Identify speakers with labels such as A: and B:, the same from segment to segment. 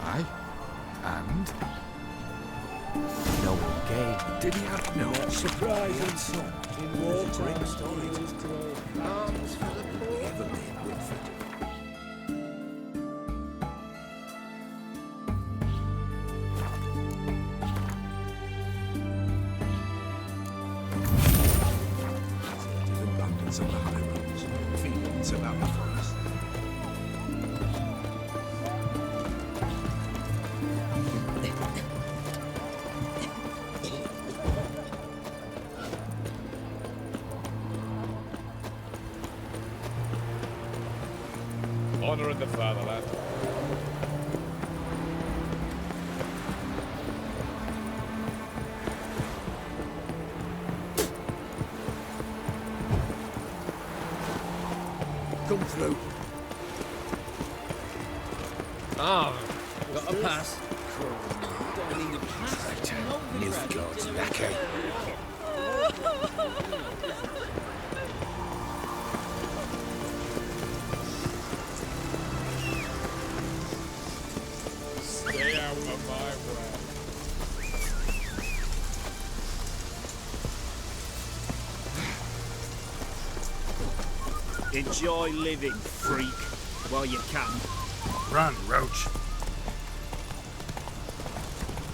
A: Aye. And? No one gave. Did he have no?
B: Surprising. In wartime, stories told.
C: Arms for the poor.
A: Ever made Wilfred? Abundance of the high roads, fields about the forest.
D: Honor in the fatherland.
A: Come through.
E: Ah, got a pass.
A: Don't need a pass. Nilfgaard's lackey.
D: Stay out of my way.
E: Enjoy living, freak, while you can.
A: Run, Roach.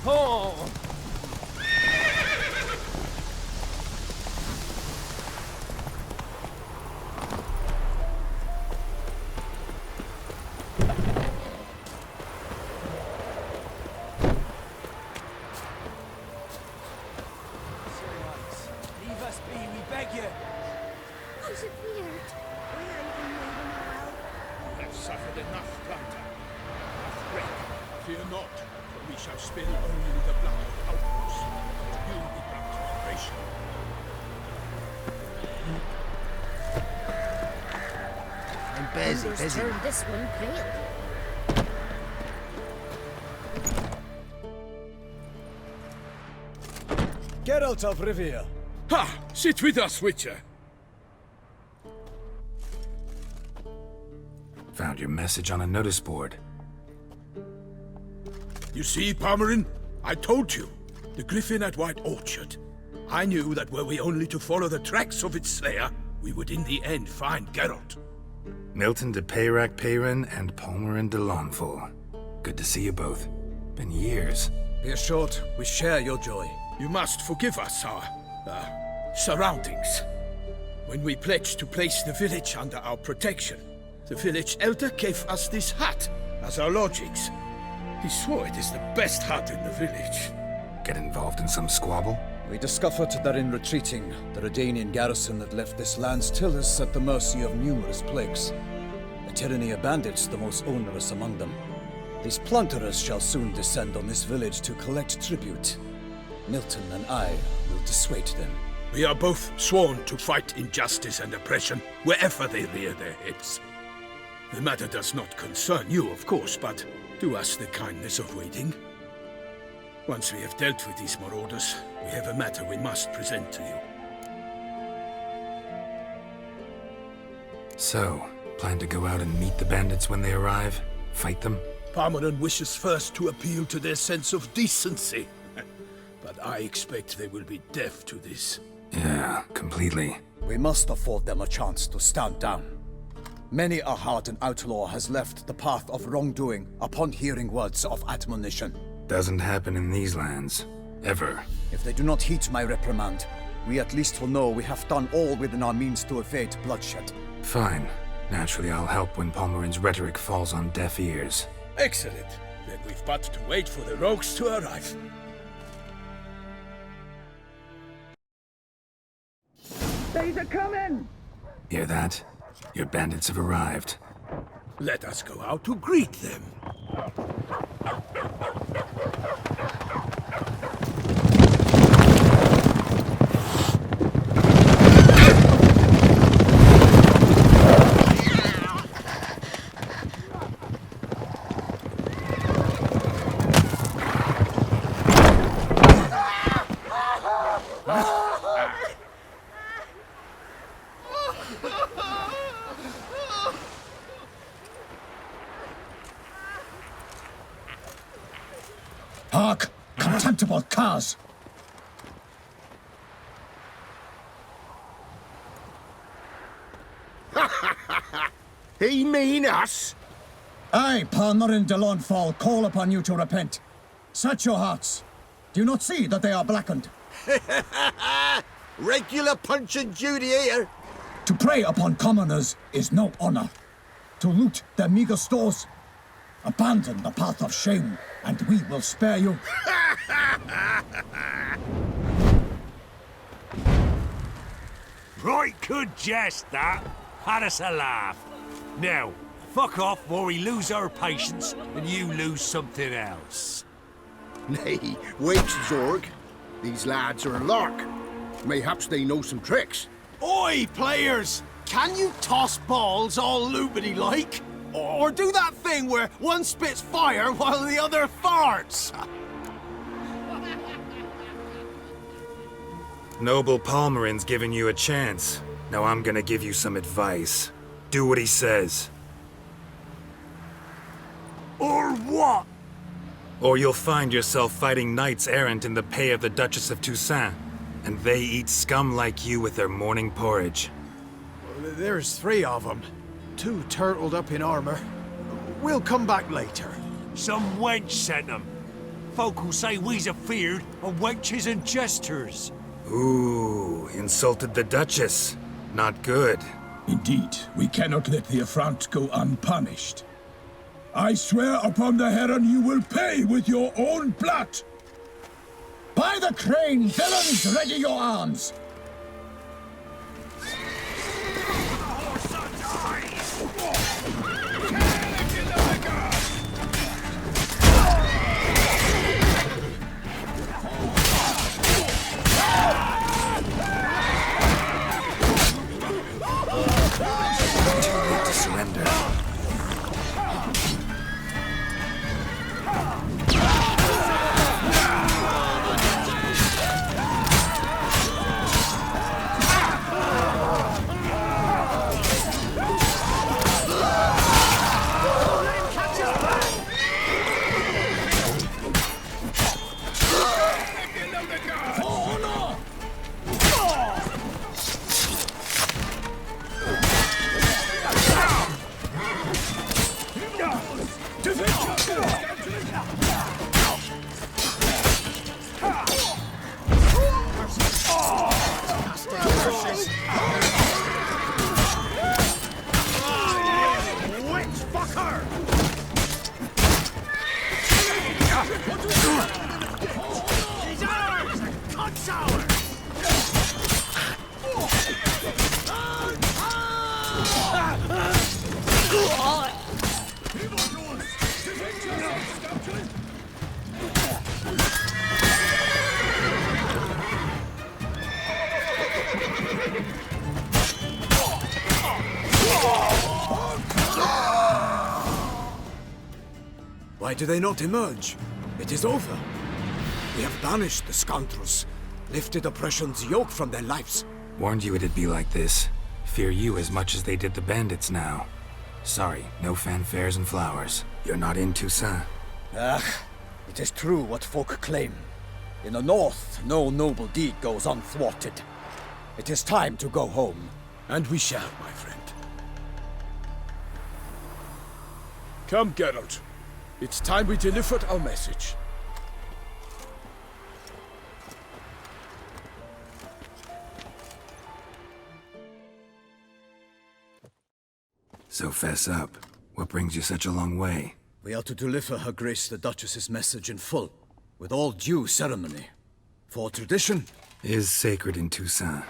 E: Oh!
B: Leave us be, we beg you.
F: Was it weird? We ain't been moving well.
D: We have suffered enough, Planta. Enough wreck. Fear not, for we shall spill only the blood of outlaws. You be brought to operation.
A: I'm busy,
F: Who's
A: busy.
F: turned this one pale?
B: Geralt of Rivia.
D: Ha! Sit with us, Witcher.
A: Found your message on a notice board.
D: You see, Palmerin? I told you. The griffin at White Orchard. I knew that were we only to follow the tracks of its slayer, we would in the end find Geralt.
A: Milton de Peyrac Peyran and Palmerin de Lawnful. Good to see you both. Been years.
B: Be assured, we share your joy.
D: You must forgive us our, surroundings. When we pledged to place the village under our protection, the village elder gave us this hut as our lodgings. He swore it is the best hut in the village.
A: Get involved in some squabble?
B: We discovered that in retreating, the Redanian garrison that left this land still is at the mercy of numerous plagues. The tyranny of bandits the most onerous among them. These plunderers shall soon descend on this village to collect tribute. Milton and I will dissuade them.
D: We are both sworn to fight injustice and oppression wherever they rear their heads. The matter does not concern you, of course, but do us the kindness of waiting. Once we have dealt with these marauders, we have a matter we must present to you.
A: So, plan to go out and meet the bandits when they arrive? Fight them?
D: Palmerin wishes first to appeal to their sense of decency. But I expect they will be deaf to this.
A: Yeah, completely.
B: We must afford them a chance to stand down. Many a hardened outlaw has left the path of wrongdoing upon hearing words of admonition.
A: Doesn't happen in these lands. Ever.
B: If they do not heed my reprimand, we at least will know we have done all within our means to evade bloodshed.
A: Fine. Naturally, I'll help when Palmerin's rhetoric falls on deaf ears.
D: Excellent. Then we've but to wait for the rogues to arrive.
G: They's a coming!
A: Hear that? Your bandits have arrived.
D: Let us go out to greet them.
B: Hark, contemptible curs!
C: He mean us?
B: I, Palmerin de Launfal, call upon you to repent. Set your hearts. Do you not see that they are blackened?
C: Regular punch and Judy here.
B: To prey upon commoners is no honor. To loot their meager stores, abandon the path of shame, and we will spare you.
E: Right good jest, that. Had us a laugh. Now, fuck off or we lose our patience and you lose something else.
C: Nay, wait, Zorg. These lads are a lark. Mayhaps they know some tricks.
H: Oi, players! Can you toss balls all loopity-like? Or do that thing where one spits fire while the other farts?
A: Noble Palmerin's giving you a chance. Now I'm gonna give you some advice. Do what he says.
E: Or what?
A: Or you'll find yourself fighting knights errant in the pay of the Duchess of Toussaint. And they eat scum like you with their morning porridge.
H: There's 3 of them. 2 turtled up in armor. We'll come back later.
E: Some wench sent them. Folk will say we's afeard of wenches and jesters.
A: Ooh, insulted the Duchess. Not good.
I: Indeed, we cannot let the affront go unpunished. I swear upon the Heron you will pay with your own blood!
B: By the crane, villains, ready your arms!
A: Too late to surrender.
B: Why do they not emerge? It is over. We have banished the scoundrels, lifted oppression's yoke from their lives.
A: Warned you it'd be like this. Fear you as much as they did the bandits now. Sorry, no fanfares and flowers. You're not in Toussaint.
B: It is true what folk claim. In the north, no noble deed goes unthwarted. It is time to go home.
H: And we shall, my friend. Come, Geralt. It's time we delivered our message.
A: So fess up. What brings you such a long way?
B: We are to deliver Her Grace the Duchess's message in full, with all due ceremony. For tradition
A: Is sacred in Toussaint.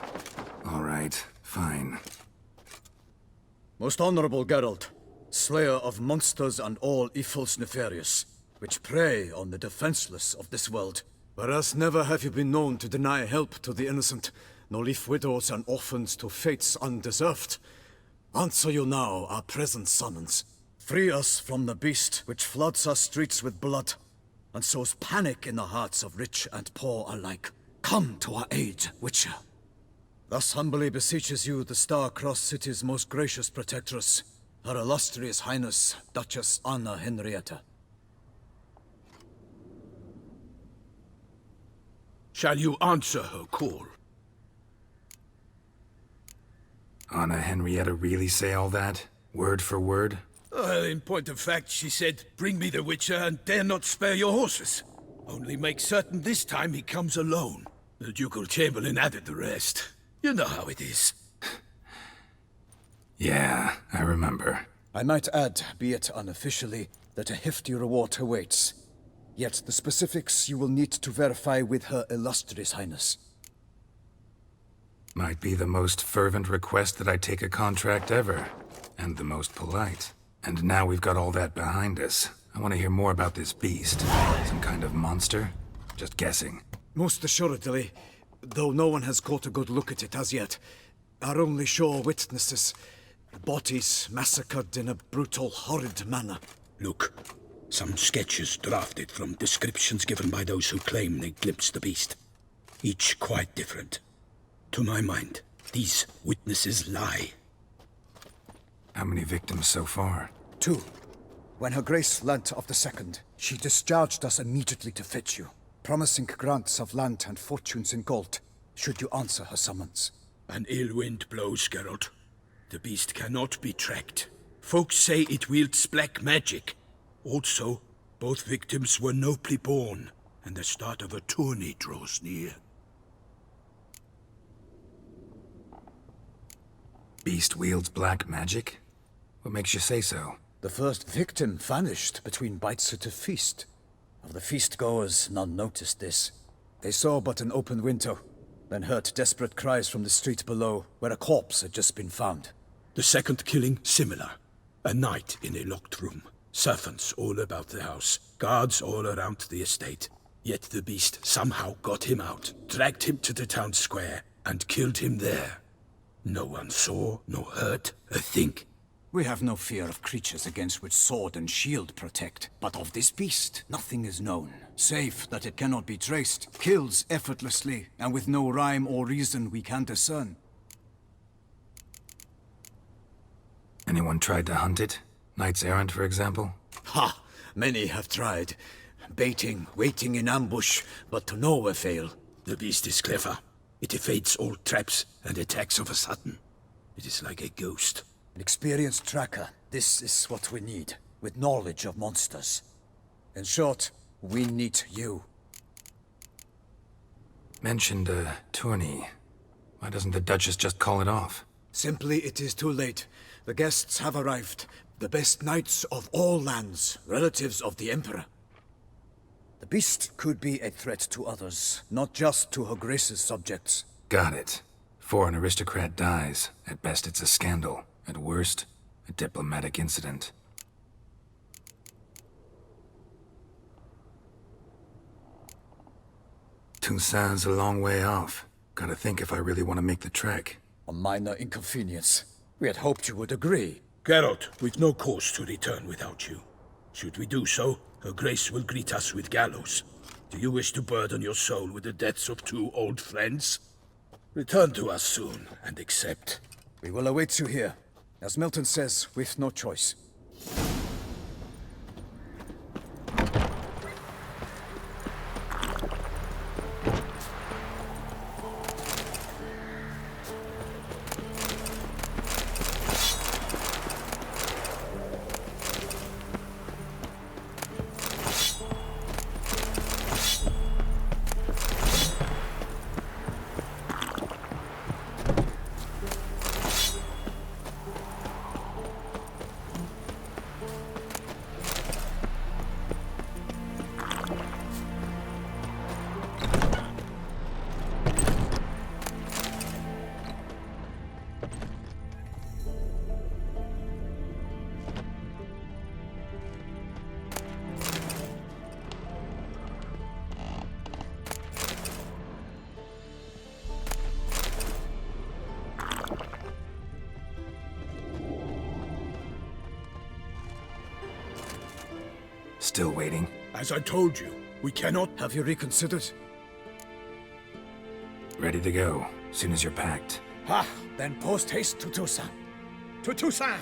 A: All right, fine.
B: Most honorable Geralt, slayer of monsters and all evils nefarious, which prey on the defenseless of this world. Whereas never have you been known to deny help to the innocent, nor leave widows and orphans to fates undeserved. Answer you now our present summons. Free us from the beast which floods our streets with blood, and sows panic in the hearts of rich and poor alike. Come to our aid, Witcher. Thus humbly beseeches you the Star-Crossed City's most gracious protectress, Her Illustrious Highness, Duchess Anna Henrietta.
D: Shall you answer her call?
A: Anna Henrietta really say all that? Word for word?
D: Well, in point of fact, she said, bring me the Witcher and dare not spare your horses. Only make certain this time he comes alone. The Ducal Chamberlain added the rest. You know how it is.
A: Yeah, I remember.
B: I might add, be it unofficially, that a hefty reward awaits. Yet the specifics you will need to verify with Her Illustrious Highness.
A: Might be the most fervent request that I take a contract ever. And the most polite. And now we've got all that behind us. I want to hear more about this beast. Some kind of monster? Just guessing.
B: Most assuredly, though no one has caught a good look at it as yet. Our only sure witnesses. Bodies massacred in a brutal, horrid manner.
D: Look, some sketches drafted from descriptions given by those who claim they glimpsed the beast. Each quite different. To my mind, these witnesses lie.
A: How many victims so far?
B: 2. When Her Grace learnt of the second, she discharged us immediately to fetch you, promising grants of land and fortunes in gold, should you answer her summons.
D: An ill wind blows, Geralt. The beast cannot be tracked. Folks say it wields black magic. Also, both victims were nobly born, and the start of a tourney draws near.
A: Beast wields black magic? What makes you say so?
B: The first victim vanished between bites at a feast. Of the feast-goers, none noticed this. They saw but an open window, then heard desperate cries from the street below, where a corpse had just been found.
D: The second killing, similar. A night in a locked room. Servants all about the house. Guards all around the estate. Yet the beast somehow got him out, dragged him to the town square, and killed him there. No one saw, nor heard a thing.
B: We have no fear of creatures against which sword and shield protect. But of this beast, nothing is known. Save that it cannot be traced, kills effortlessly, and with no rhyme or reason we can discern.
A: Anyone tried to hunt it? Knights errant, for example?
B: Ha! Many have tried. Baiting, waiting in ambush, but to no avail.
D: The beast is clever. It evades all traps and attacks of a sudden. It is like a ghost.
B: An experienced tracker. This is what we need, with knowledge of monsters. In short, we need you.
A: Mentioned a tourney. Why doesn't the Duchess just call it off?
B: Simply, it is too late. The guests have arrived. The best knights of all lands, relatives of the Emperor. The beast could be a threat to others, not just to Her Grace's subjects.
A: Got it. Before an aristocrat dies, at best it's a scandal. At worst, a diplomatic incident. Toussaint's a long way off. Gotta think if I really want to make the trek.
B: A minor inconvenience. We had hoped you would agree.
D: Geralt, we've no cause to return without you. Should we do so, Her Grace will greet us with gallows. Do you wish to burden your soul with the deaths of 2 old friends? Return to us soon, and accept.
B: We will await you here. As Milton says, with no choice.
A: Still waiting?
D: As I told you, we cannot...
B: Have you reconsidered?
A: Ready to go, soon as you're packed.
B: Ha! Then post haste to Toussaint.
D: To Toussaint!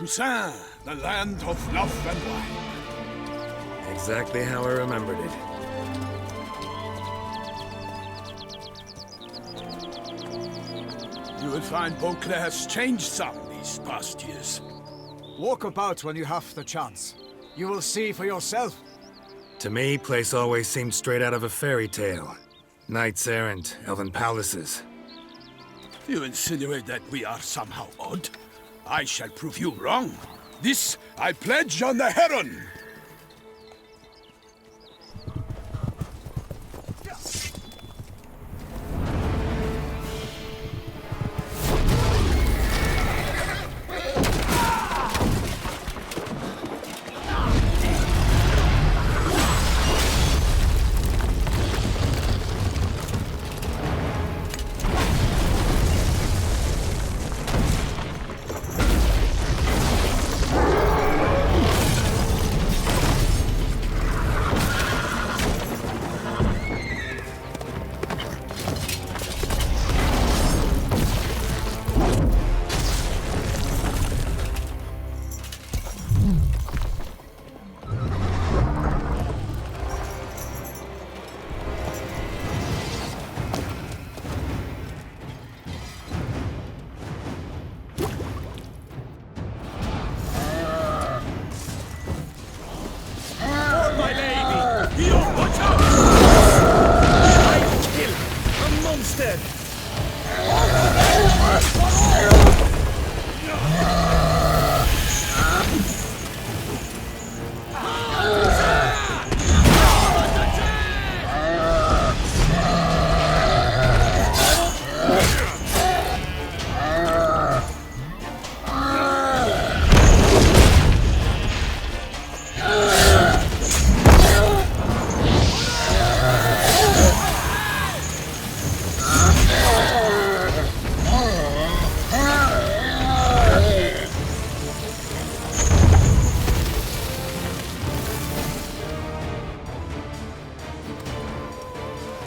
D: Toussaint, the land of love and wine.
A: Exactly how I remembered it.
D: You will find Beauclair has changed some these past years.
B: Walk about when you have the chance. You will see for yourself.
A: To me, place always seemed straight out of a fairy tale. Knights errant, elven palaces.
D: You insinuate that we are somehow odd? I shall prove you wrong. This I pledge on the Heron!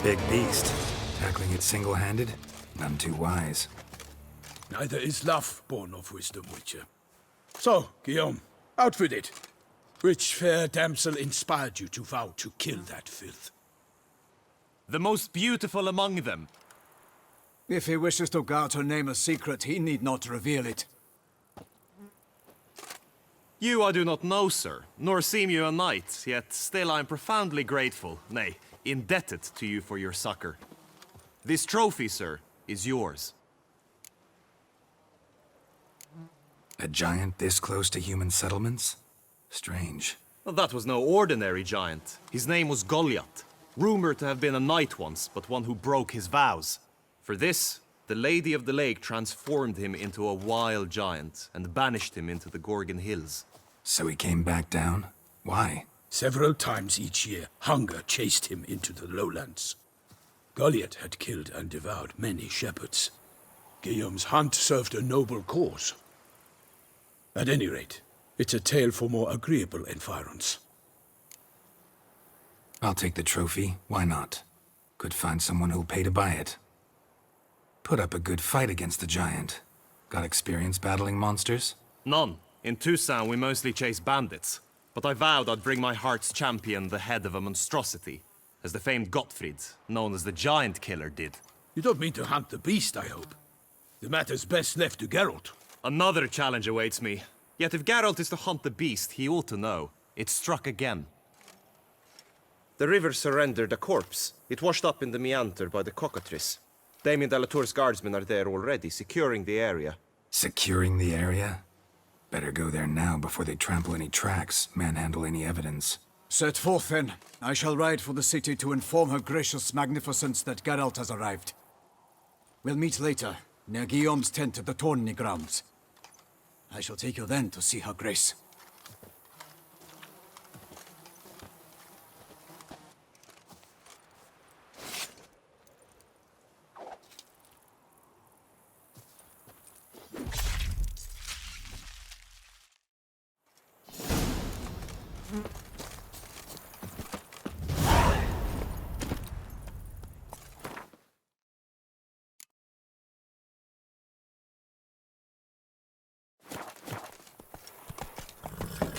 A: Big beast. Tackling it single-handed? None too wise.
D: Neither is love born of wisdom, Witcher. So, Guillaume, out with it. Which fair damsel inspired you to vow to kill that filth?
H: The most beautiful among them.
B: If he wishes to guard her name a secret, he need not reveal it.
H: You I do not know, sir, nor seem you a knight, yet still I am profoundly grateful, nay, indebted to you for your succor. This trophy, sir, is yours.
A: A giant this close to human settlements? Strange.
H: Well, that was no ordinary giant. His name was Goliath, rumored to have been a knight once, but one who broke his vows. For this, the Lady of the Lake transformed him into a wild giant and banished him into the Gorgon Hills.
A: So he came back down? Why?
D: Several times each year, hunger chased him into the lowlands. Goliath had killed and devoured many shepherds. Guillaume's hunt served a noble cause. At any rate, it's a tale for more agreeable environs.
A: I'll take the trophy. Why not? Could find someone who'll pay to buy it. Put up a good fight against the giant. Got experience battling monsters?
H: None. In Toussaint, we mostly chase bandits. But I vowed I'd bring my heart's champion the head of a monstrosity, as the famed Gottfried, known as the Giant Killer, did.
D: You don't mean to hunt the beast, I hope. The matter's best left to Geralt.
H: Another challenge awaits me. Yet if Geralt is to hunt the beast, he ought to know. It struck again.
J: The river surrendered a corpse. It washed up in the meander by the cockatrice. Damien de la Tour's guardsmen are there already, securing the area.
A: Securing the area? Better go there now before they trample any tracks, manhandle any evidence.
B: Set forth, then. I shall ride for the city to inform her gracious magnificence that Geralt has arrived. We'll meet later, near Guillaume's tent at the Tourney grounds. I shall take you then to see her grace.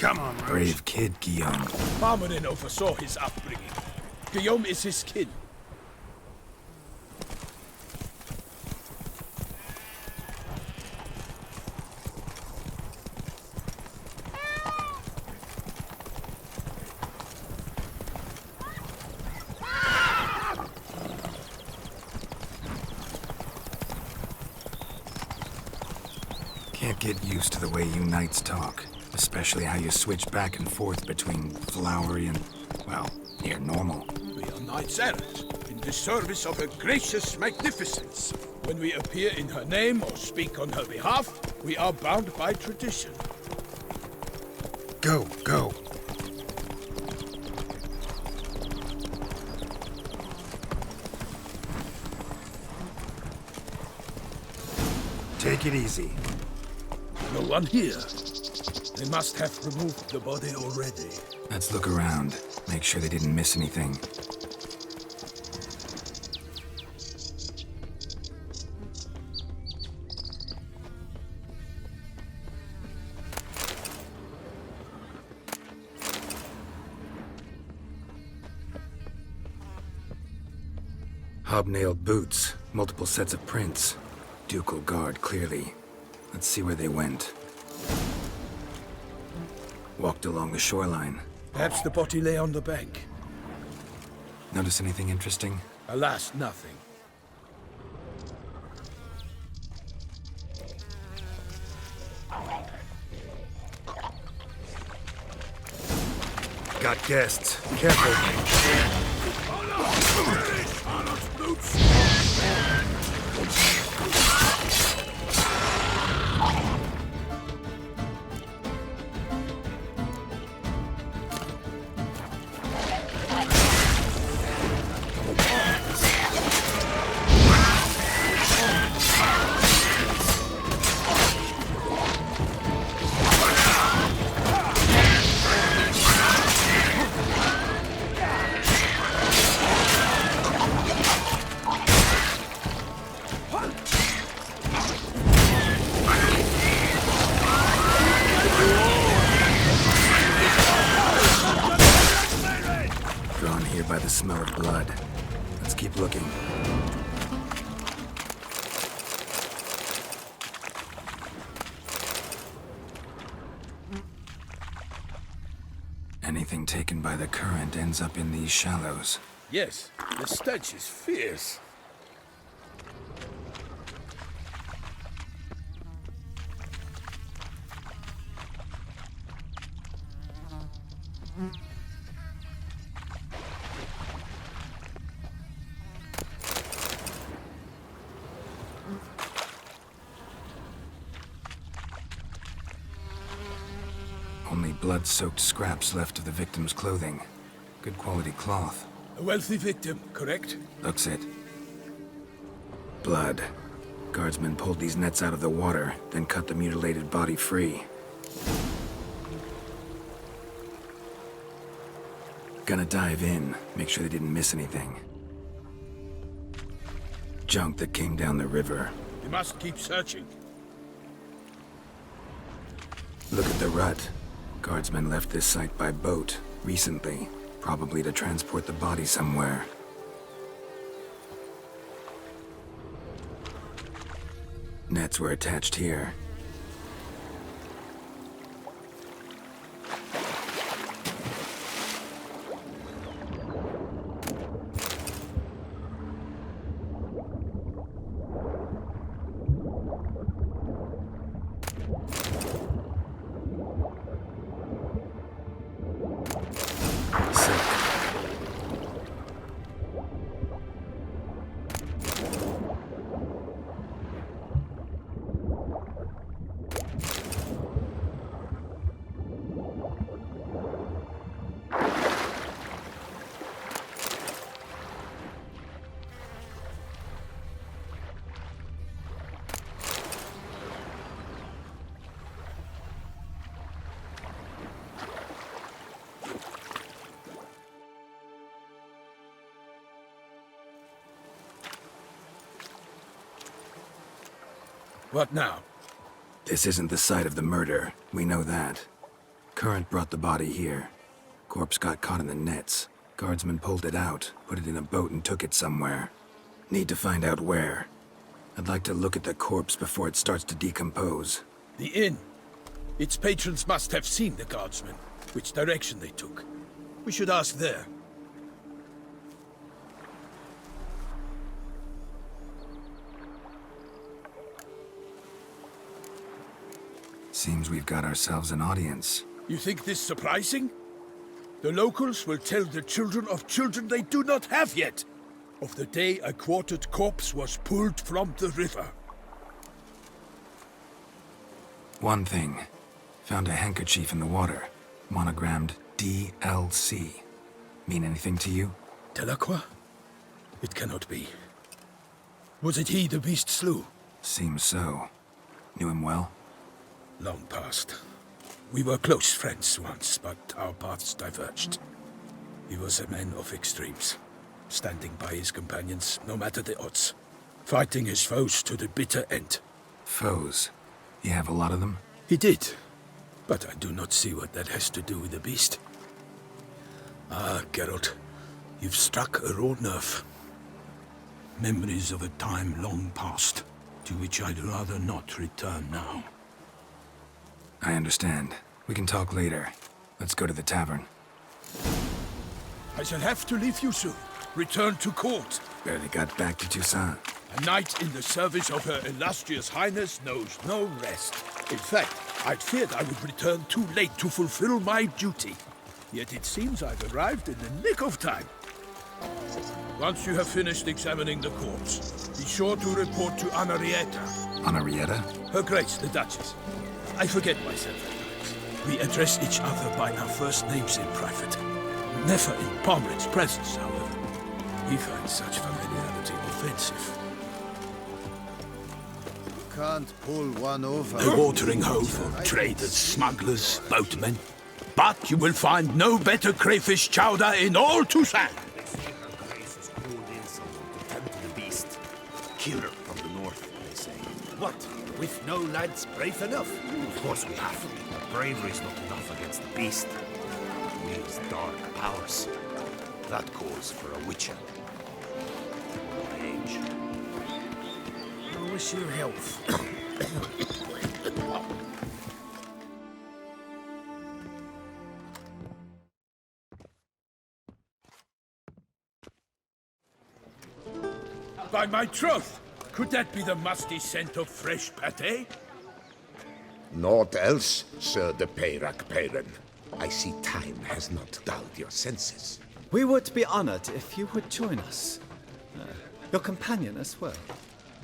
E: Come on, Rose.
A: Brave kid, Guillaume.
D: Marmorin oversaw his upbringing. Guillaume is his kin.
A: Can't get used to the way you knights talk. Especially how you switch back and forth between flowery and, well, near normal.
D: We are knights errant, in the service of her gracious magnificence. When we appear in her name or speak on her behalf, we are bound by tradition.
A: Go, go. Take it easy.
D: No one here. They must have removed the body already.
A: Let's look around. Make sure they didn't miss anything. Hobnailed boots, multiple sets of prints. Ducal guard, clearly. Let's see where they went. Walked along the shoreline.
D: Perhaps the body lay on the bank.
A: Notice anything interesting?
D: Alas, nothing.
A: Got guests. Careful. Drawn here by the smell of blood. Let's keep looking. Anything taken by the current ends up in these shallows.
D: Yes, the stench is fierce.
A: Only blood-soaked scraps left of the victim's clothing. Good quality cloth.
D: A wealthy victim, correct?
A: Looks it. Blood. Guardsmen pulled these nets out of the water, then cut the mutilated body free. Gonna dive in, make sure they didn't miss anything. Junk that came down the river.
D: We must keep searching.
A: Look at the rut. Guardsmen left this site by boat, recently, probably to transport the body somewhere. Nets were attached here.
D: What now?
A: This isn't the site of the murder. We know that. Current brought the body here. Corpse got caught in the nets. Guardsmen pulled it out, put it in a boat and took it somewhere. Need to find out where. I'd like to look at the corpse before it starts to decompose.
D: The inn. Its patrons must have seen the guardsmen, which direction they took. We should ask there.
A: Seems we've got ourselves an audience.
D: You think this surprising? The locals will tell the children of children they do not have yet, of the day a quartered corpse was pulled from the river.
A: One thing. Found a handkerchief in the water. Monogrammed DLC. Mean anything to you?
D: Delacroix? It cannot be. Was it he the beast slew?
A: Seems so. Knew him well?
D: Long past. We were close friends once, but our paths diverged. He was a man of extremes, standing by his companions, no matter the odds. Fighting his foes to the bitter end.
A: Foes? You have a lot of them?
D: He did, but I do not see what that has to do with the beast. Ah, Geralt, you've struck a raw nerve. Memories of a time long past, to which I'd rather not return now.
A: I understand. We can talk later. Let's go to the tavern.
D: I shall have to leave you soon. Return to court.
A: Barely got back to Toussaint.
D: A knight in the service of Her Illustrious Highness knows no rest. In fact, I'd feared I would return too late to fulfill my duty. Yet it seems I've arrived in the nick of time. Once you have finished examining the corpse, be sure to report to HENRIETTA.
A: HENRIETTA?
D: Her Grace, the Duchess. I forget myself at times. We address each other by our first names in private. Never in Pomred's presence, however. He finds such familiarity offensive.
C: Can't pull one over.
D: A watering hole for traders, smugglers, boatmen. But you will find no better crayfish chowder in all Toussaint.
E: The beast. Killer from the north, they say. What? With no lads brave enough? Of course we have. But bravery's not enough against the beast. It needs dark powers. That calls for a witcher. Mage. I wish you health.
D: By my troth! Could that be the musty scent of fresh pâté?
K: Naught else, Sir de Peyrac-Peyran. I see time has not dulled your senses.
B: We would be honored if you would join us. Your companion as well.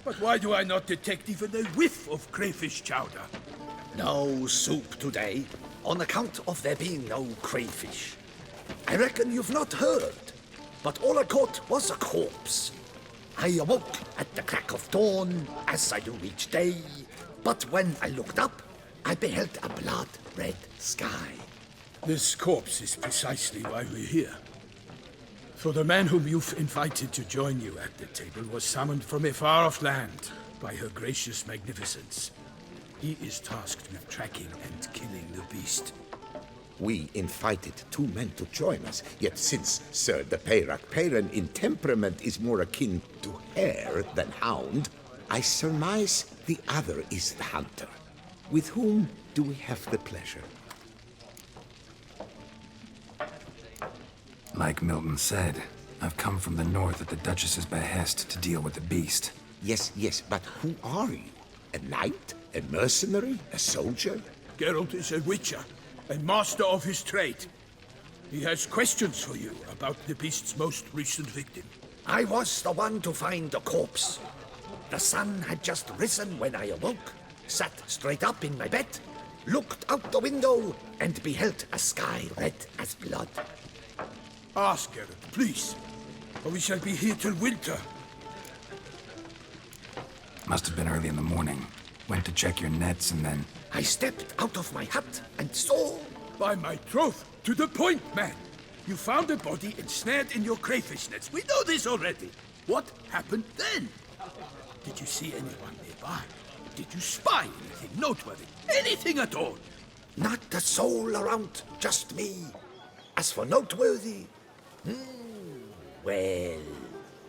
D: But why do I not detect even a whiff of crayfish chowder?
L: No soup today, on account of there being no crayfish. I reckon you've not heard, but all I caught was a corpse. I awoke at the crack of dawn, as I do each day, but when I looked up, I beheld a blood-red sky.
D: This corpse is precisely why we're here. For the man whom you've invited to join you at the table was summoned from a far-off land by her gracious magnificence. He is tasked with tracking and killing the beast.
K: We invited two men to join us, yet since Sir de Peyrac-Peyran in temperament is more akin to hare than hound, I surmise the other is the hunter. With whom do we have the pleasure?
A: Like Milton said, I've come from the north at the Duchess's behest to deal with the beast.
K: Yes, but who are you? A knight? A mercenary? A soldier?
D: Geralt is a witcher, a master of his trade. He has questions for you about the beast's most recent victim.
L: I was the one to find the corpse. The sun had just risen when I awoke, sat straight up in my bed, looked out the window, and beheld a sky red as blood.
D: Ask, Geralt, please, or we shall be here till winter.
A: Must have been early in the morning. Went to check your nets and then...
L: I stepped out of my hut and saw...
D: By my troth, to the point, man. You found a body ensnared in your crayfish nets. We know this already. What happened then? Did you see anyone nearby? Did you spy anything noteworthy? Anything at all?
L: Not a soul around, just me. As for noteworthy, well...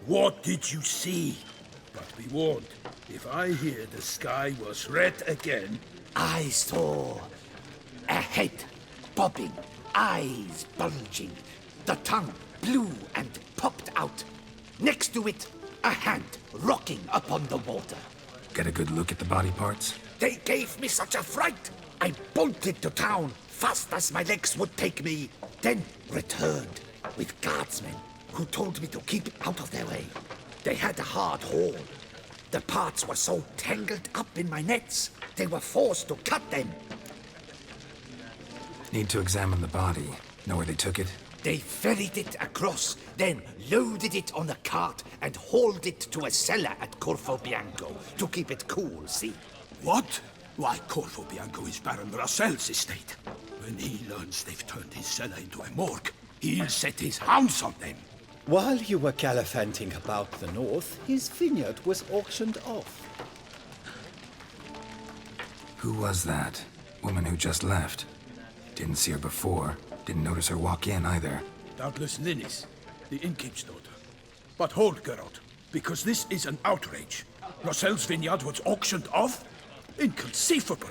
D: What did you see? But be warned, if I hear the sky was red again...
L: I saw a head bobbing, eyes bulging, the tongue blue and popped out. Next to it, a hand rocking upon the water.
A: Get a good look at the body parts?
L: They gave me such a fright. I bolted to town fast as my legs would take me, then returned with guardsmen who told me to keep out of their way. They had a hard haul. The parts were so tangled up in my nets, they were forced to cut them.
A: Need to examine the body. Know where they took it?
L: They ferried it across, then loaded it on a cart and hauled it to a cellar at Corvo Bianco to keep it cool, see?
D: What? Why, Corvo Bianco is Baron Russell's estate. When he learns they've turned his cellar into a morgue, he'll set his hounds on them.
M: While you were gallivanting about the north, his vineyard was auctioned off.
A: Who was that? Woman who just left. Didn't see her before. Didn't notice her walk in either.
D: Doubtless Ninnis, the innkeep's daughter. But hold, Geralt, because this is an outrage. Russell's vineyard was auctioned off? Inconceivable!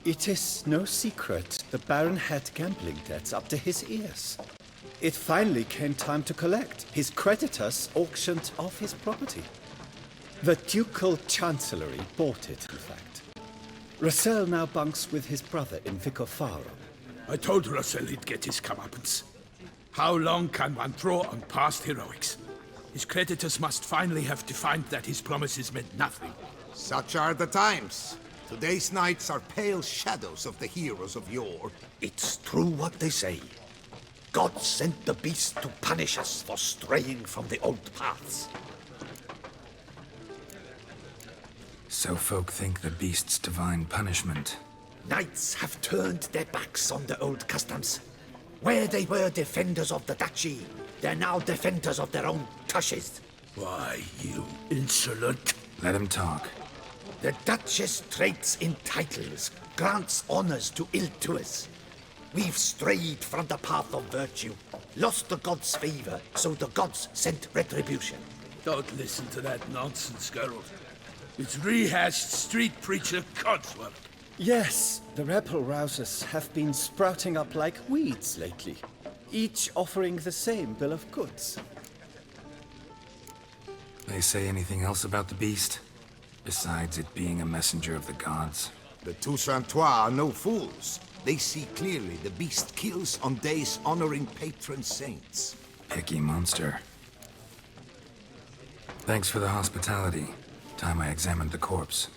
M: It is no secret the Baron had gambling debts up to his ears. It finally came time to collect. His creditors auctioned off his property. The Ducal Chancellery bought it, in fact. Russell now bunks with his brother in Vicofaro.
D: I told Russell he'd get his comeuppance. How long can one throw on past heroics? His creditors must finally have to find that his promises meant nothing.
E: Such are the times. Today's knights are pale shadows of the heroes of yore.
L: It's true what they say. God sent the beast to punish us for straying from the old paths.
A: So folk think the beast's divine punishment.
L: Knights have turned their backs on the old customs. Where they were defenders of the duchy, they're now defenders of their own tushes.
D: Why, you insolent...
A: Let him talk.
L: The Duchess trades in titles, grants honors to ill-doers. We've strayed from the path of virtue, lost the gods' favor, so the gods sent retribution.
D: Don't listen to that nonsense, Geralt. It's rehashed street preacher codswork.
M: Yes, the rebel rousers have been sprouting up like weeds lately, each offering the same bill of goods.
A: They say anything else about the beast? Besides it being a messenger of the gods?
E: The TOUSSAINT are no fools. They see clearly the beast kills on days honoring patron saints.
A: Picky monster. Thanks for the hospitality. Time I examined the corpse.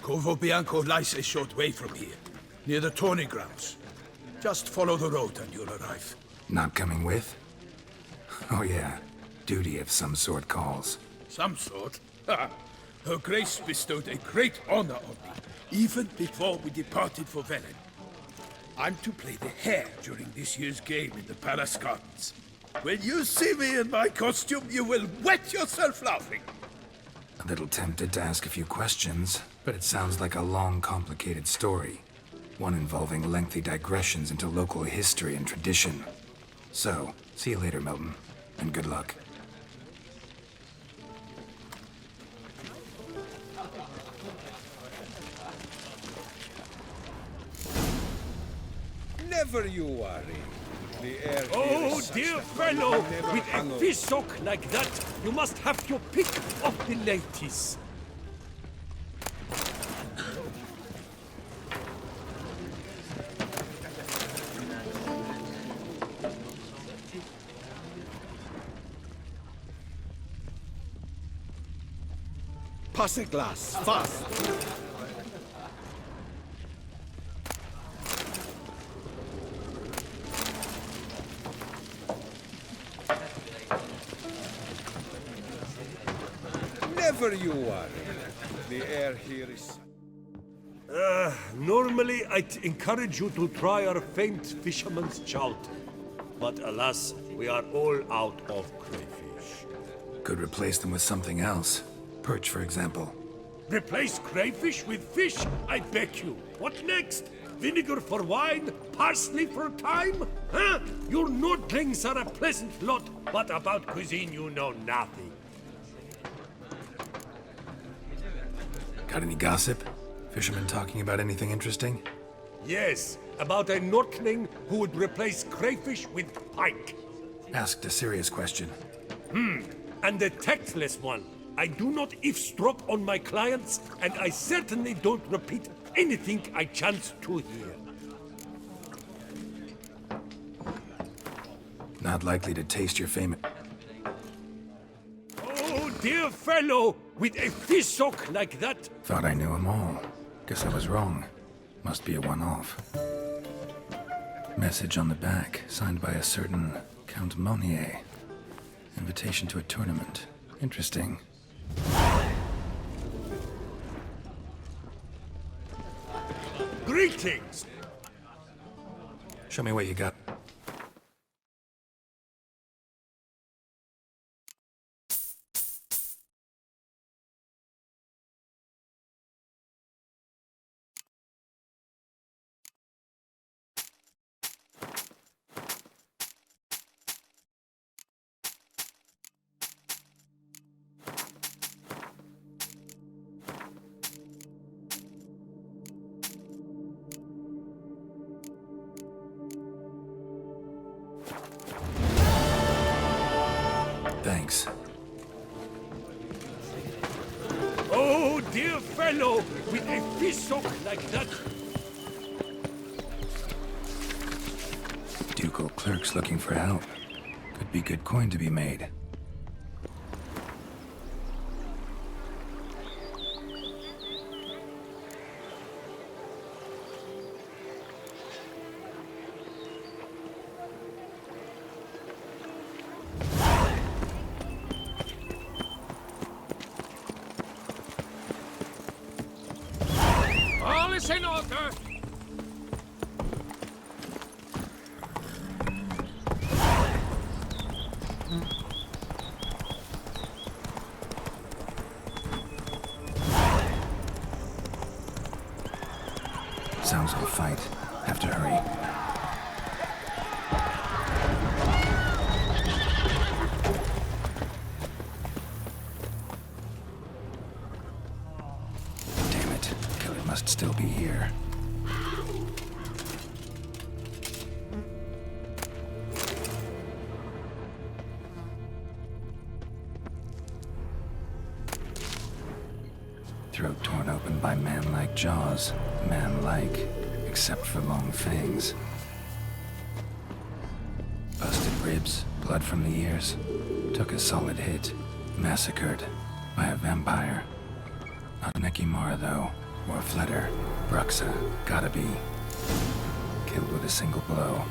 D: Corvo Bianco lies a short way from here, near the tourney grounds. Just follow the road and you'll arrive.
A: Not coming with? Oh yeah, duty of some sort calls.
D: Some sort? Ha! Her Grace bestowed a great honor on me, even before we departed for Velen. I'm to play the hare during this year's game in the Palace Gardens. When you see me in my costume, you will wet yourself laughing.
A: A little tempted to ask a few questions, but it sounds like a long, complicated story. One involving lengthy digressions into local history and tradition. So, see you later, Milton, and good luck.
N: Never you worry. The air
O: oh, dear fellow! With a fishhook like that, you must have your pick of the ladies.
N: Pass a glass, fast! Never you worry. The air here is...
O: Normally I'd encourage you to try our famed fisherman's chout. But alas, we are all out of crayfish.
A: Could replace them with something else. Perch, for example.
O: Replace crayfish with fish? I beg you. What next? vinegar for wine, parsley for thyme? Huh? Your Nordlings are a pleasant lot, but about cuisine you know nothing.
A: Got any gossip? Fishermen talking about anything interesting?
O: Yes, about a Nordling who would replace crayfish with pike.
A: Asked a serious question.
O: And a tactless one. I do not eavesdrop on my clients, and I certainly don't repeat anything I chance to hear.
A: Not likely to taste your famous...
O: Oh, dear fellow, with a fish hook like that.
A: Thought I knew them all. Guess I was wrong. Must be a one-off. Message on the back, signed by a certain Count Monnier. Invitation to a tournament. Interesting.
O: Greetings!
A: Show me what you got. Thanks.
O: Oh, dear fellow, with a fish hook like that.
A: Ducal clerks looking for help. Could be good coin to be made.
O: All is in order.
A: Sounds like a fight. Have to hurry. Damn it. Killer must still be here. Throat torn open by man-like jaws. Man-like, except for long fangs. Busted ribs, blood from the ears. Took a solid hit. Massacred by a vampire. Not an Ekimara, though, or a Fletter. Bruxa, gotta be. Killed with a single blow.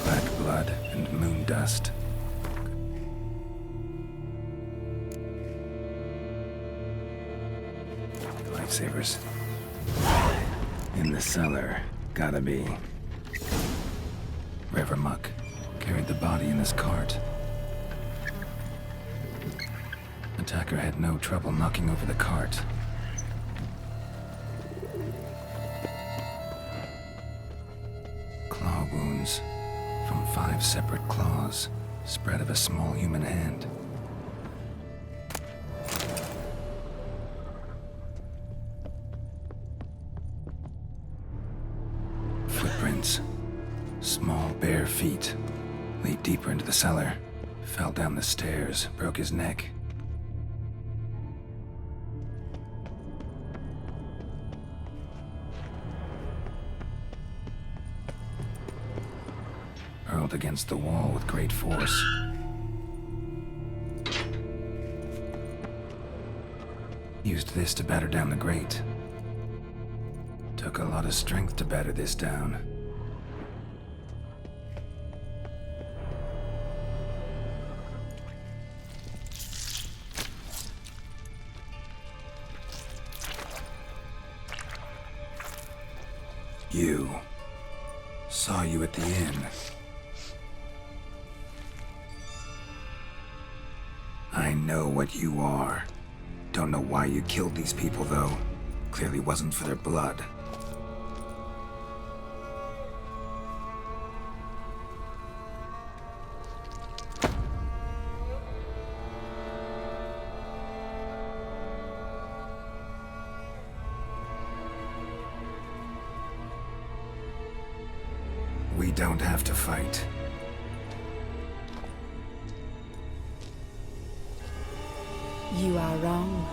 A: Black blood and moon dust. Lifesavers. In the cellar. Gotta be. River muck. Carried the body in his cart. Attacker had no trouble knocking over the cart. Claw wounds from 5 separate claws, spread of a small human hand. Footprints. Small, bare feet. Lead deeper into the cellar. Fell down the stairs, broke his neck. Hurled against the wall with great force. Used this to batter down the grate. Took a lot of strength to batter this down. You. Saw you at the inn. I know what you are. Don't know why you killed these people, though. Clearly wasn't for their blood. We don't have to fight.
P: You are wrong.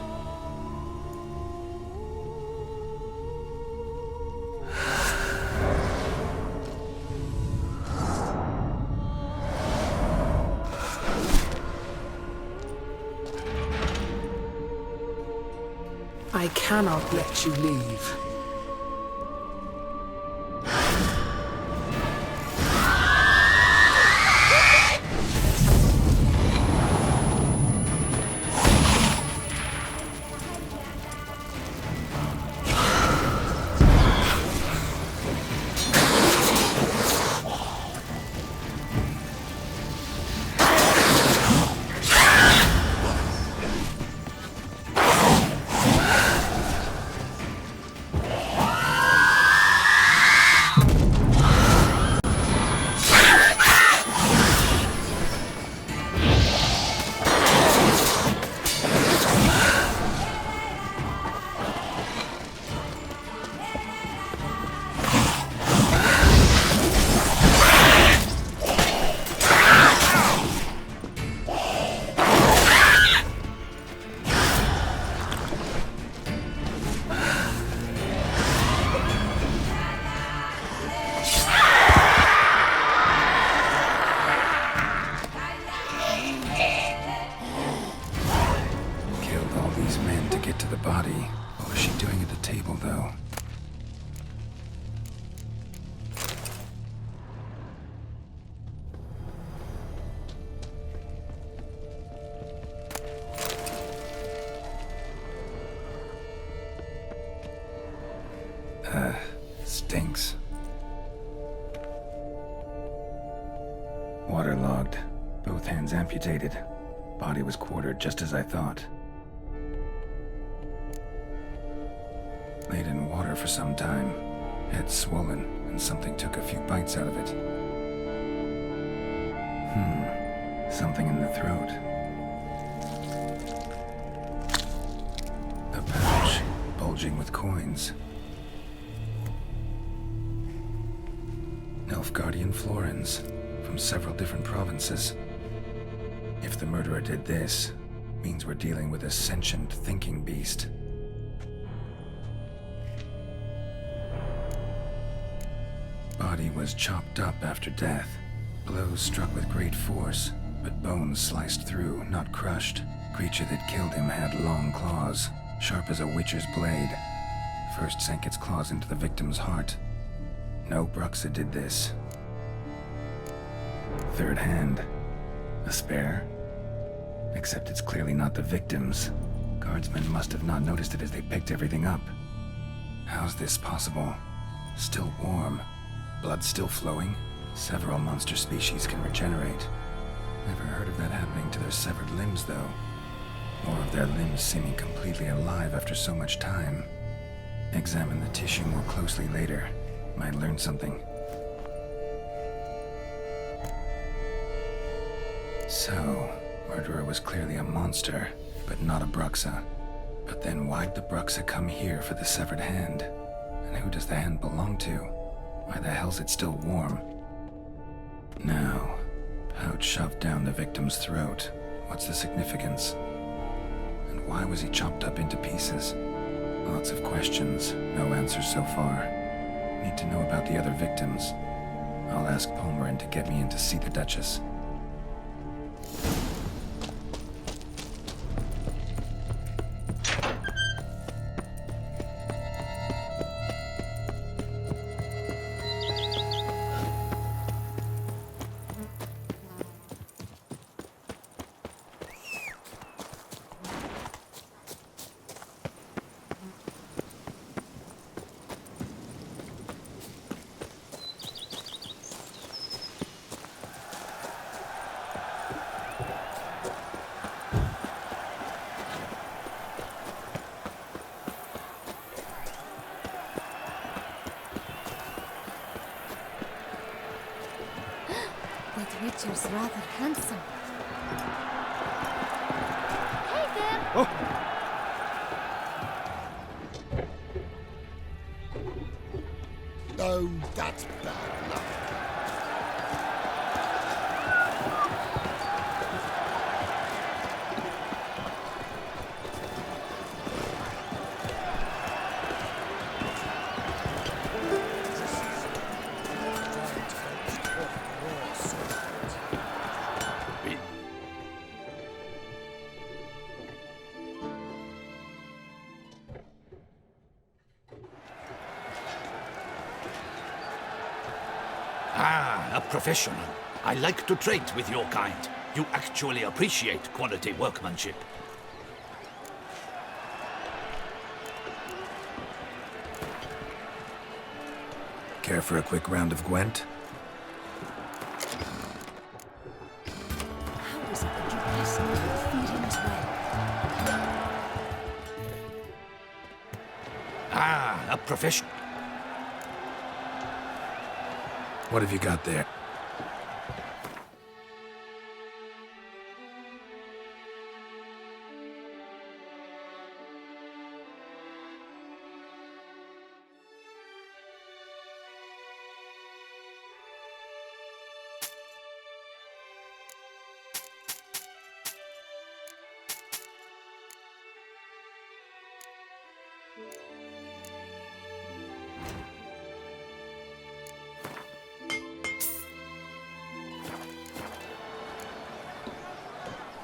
P: I cannot let you leave.
A: Stinks. Waterlogged. Both hands amputated. Body was quartered just as I thought. Laid in water for some time. Head swollen, and something took a few bites out of it. Something in the throat. A pouch, bulging with coins. Guardian Florens, from several different provinces. If the murderer did this, means we're dealing with a sentient thinking beast. Body was chopped up after death. Blows struck with great force, but bones sliced through, not crushed. Creature that killed him had long claws, sharp as a witcher's blade. First sank its claws into the victim's heart. No Bruxa did this. Third hand. A spare? Except it's clearly not the victim's. Guardsmen must have not noticed it as they picked everything up. How's this possible? Still warm. Blood still flowing? Several monster species can regenerate. Never heard of that happening to their severed limbs, though. Or of their limbs seeming completely alive after so much time. Examine the tissue more closely later. Might learn something. So, murderer was clearly a monster, but not a Bruxa. But then why'd the Bruxa come here for the severed hand? And who does the hand belong to? Why the hell's it still warm? Now, pouch shoved down the victim's throat. What's the significance? And why was he chopped up into pieces? Lots of questions, no answers so far. Need to know about the other victims. I'll ask Palmerin to get me in to see the Duchess.
F: Richard's rather handsome. Hey there!
C: Oh, that's bad luck.
L: Ah, a professional. I like to trade with your kind. You actually appreciate quality workmanship.
A: Care for a quick round of Gwent?
F: How is it that DUCHESS will feed him as well?
L: Ah, a professional.
A: What have you got there?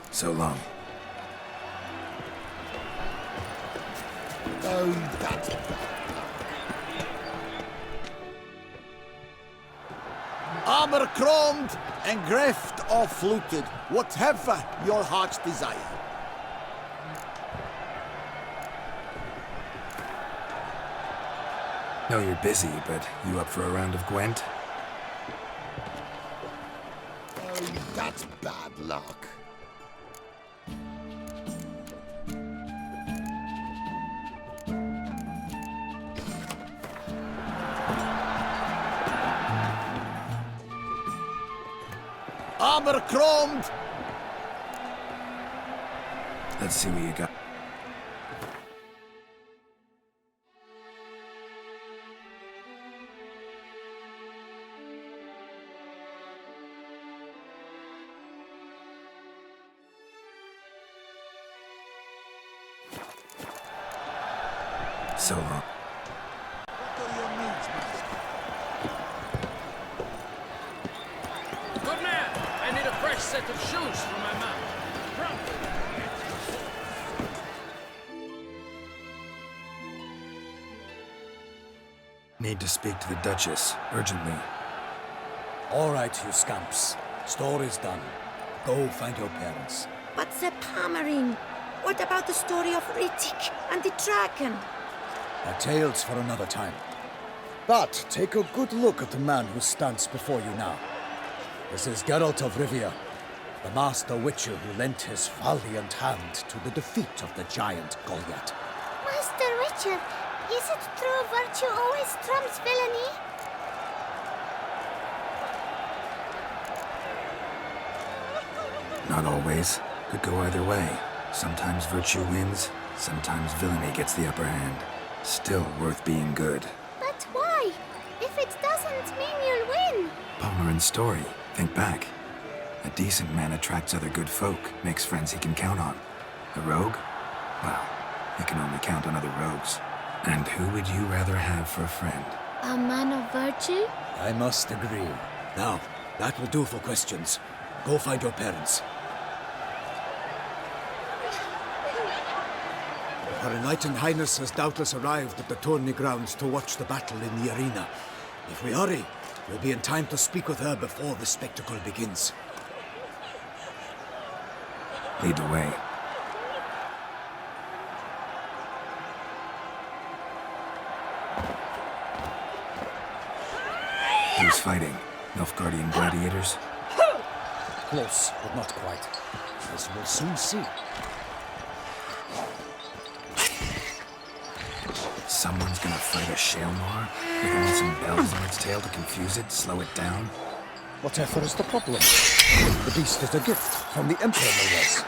A: So long.
C: Oh, that's bad.
Q: Armor chromed, engraved or fluted, whatever your heart's desire.
A: Know you're busy, but you up for a round of Gwent?
C: Oh, that's bad luck.
Q: Armor chromed!
A: Let's see what you got. So long.
R: Good man! I need a fresh set of shoes for my mount.
A: Need to speak to the Duchess, urgently.
B: All right, you scamps. Story's done. Go find your parents.
F: But the Palmerine, what about the story of Rittik and the dragon?
B: Our tales for another time. But take a good look at the man who stands before you now. This is Geralt of Rivia, the master witcher who lent his valiant hand to the defeat of the giant Goliath.
F: Master Richard, is it true virtue always trumps villainy?
A: Not always. Could go either way. Sometimes virtue wins, sometimes villainy gets the upper hand. Still worth being good.
F: But why? If it doesn't mean you'll win.
A: Palmerin's story. Think back. A decent man attracts other good folk, makes friends he can count on. A rogue? Well, he can only count on other rogues. And who would you rather have for a friend?
F: A man of virtue?
B: I must agree. Now, that will do for questions. Go find your parents. Her Enlightened Highness has doubtless arrived at the tourney grounds to watch the battle in the arena. If we hurry, we'll be in time to speak with her before the spectacle begins.
A: Lead the way. Who's fighting? Nilfgaardian gladiators?
B: Close, but not quite. As we'll soon see.
A: Someone's gonna fight a Shaelmar? With only some bells on its tail to confuse it, slow it down?
B: Whatever is the problem? The beast is a gift from the Emperor, no less.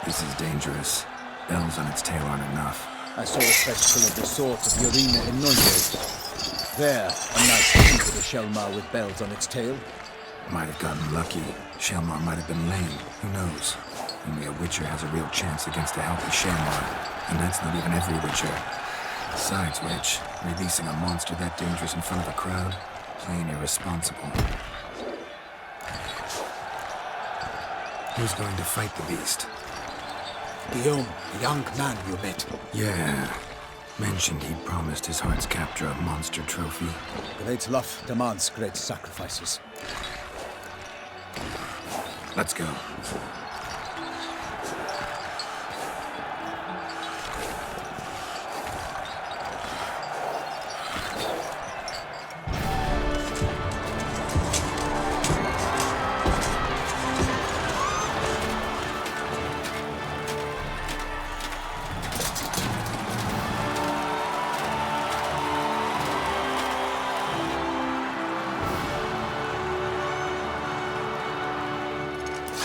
A: This is dangerous. Bells on its tail aren't enough.
B: I saw a spectacle of the sort at the arena in Nuremberg. There, a knight defeated a Shelmar with bells on its tail.
A: Might have gotten lucky. Shelmar might have been lame. Who knows? Only a Witcher has a real chance against a healthy Shelmar. And that's not even every Witcher. Besides which, releasing a monster that dangerous in front of a crowd? Plain irresponsible. Who's going to fight the beast?
B: Guillaume, the young man you met.
A: Yeah. Mentioned he'd promised his heart's captor a monster trophy.
B: Great love demands great sacrifices.
A: Let's go.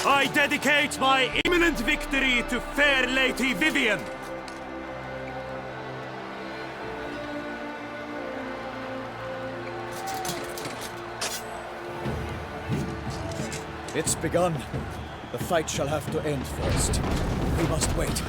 H: I dedicate my imminent victory to fair Lady Vivian.
B: It's begun. The fight shall have to end first. We must wait.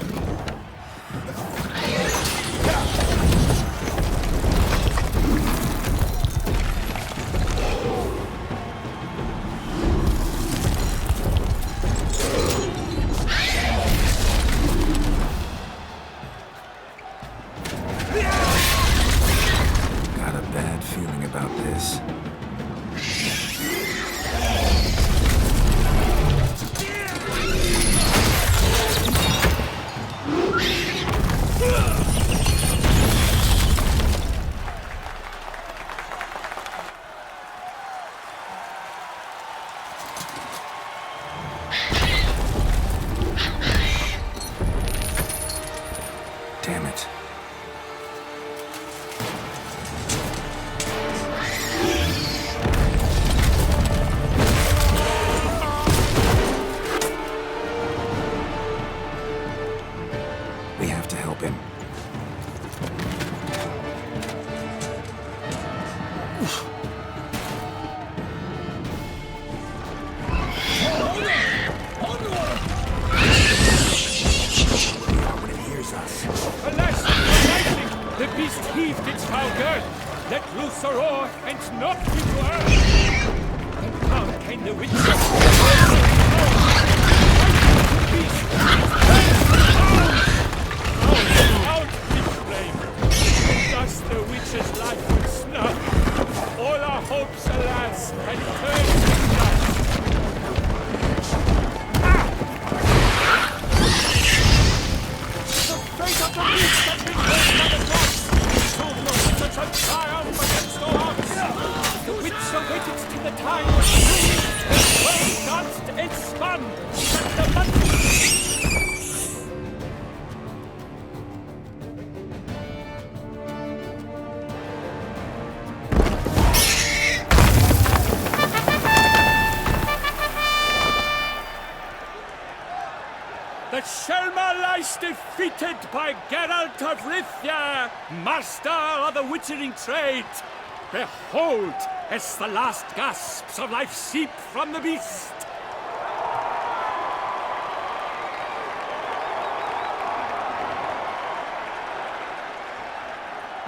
A: Got a bad feeling about this. Damn it. We have to help him.
O: Alas, the lightning! The beast heaved its foul girth, let loose a roar, and knocked me to earth! And down came the witcher! Out, big flame! Thus the witcher's life would snuff! All our hopes, alas, had turned to dust! Fate of the beast has been raised by the gods! Prove no such a triumph against all odds! The witcher waited till the time was due! The world danced and spun! That the month... The Shelmar lies defeated by Geralt of Rithia, master of the witchering trade. Behold, as the last gasps of life seep from the beast.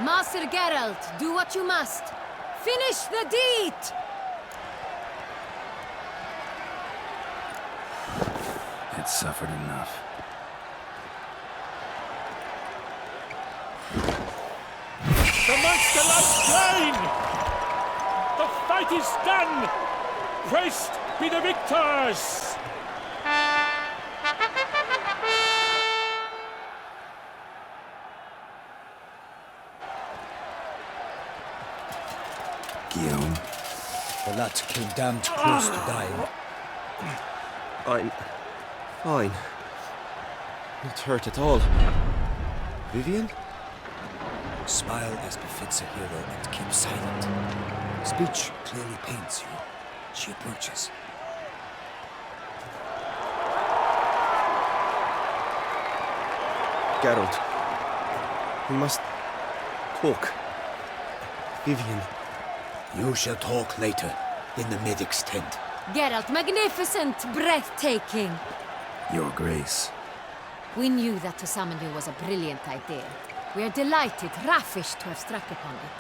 S: Master Geralt, do what you must. Finish the deed!
A: It suffered enough.
O: The monster lies slain! The fight is done! Praised be the victors!
A: Guillaume.
B: The lad came damned close to dying.
J: I'm fine. Not hurt at all. Vivian?
B: Smile as befits a hero and keep silent. Speech clearly pains you. She approaches.
J: Geralt. We must talk. Vivian.
B: You shall talk later, in the medic's tent.
S: Geralt, magnificent, breathtaking.
A: Your Grace.
S: We knew that to summon you was a brilliant idea. We are delighted, ravished to have struck upon it.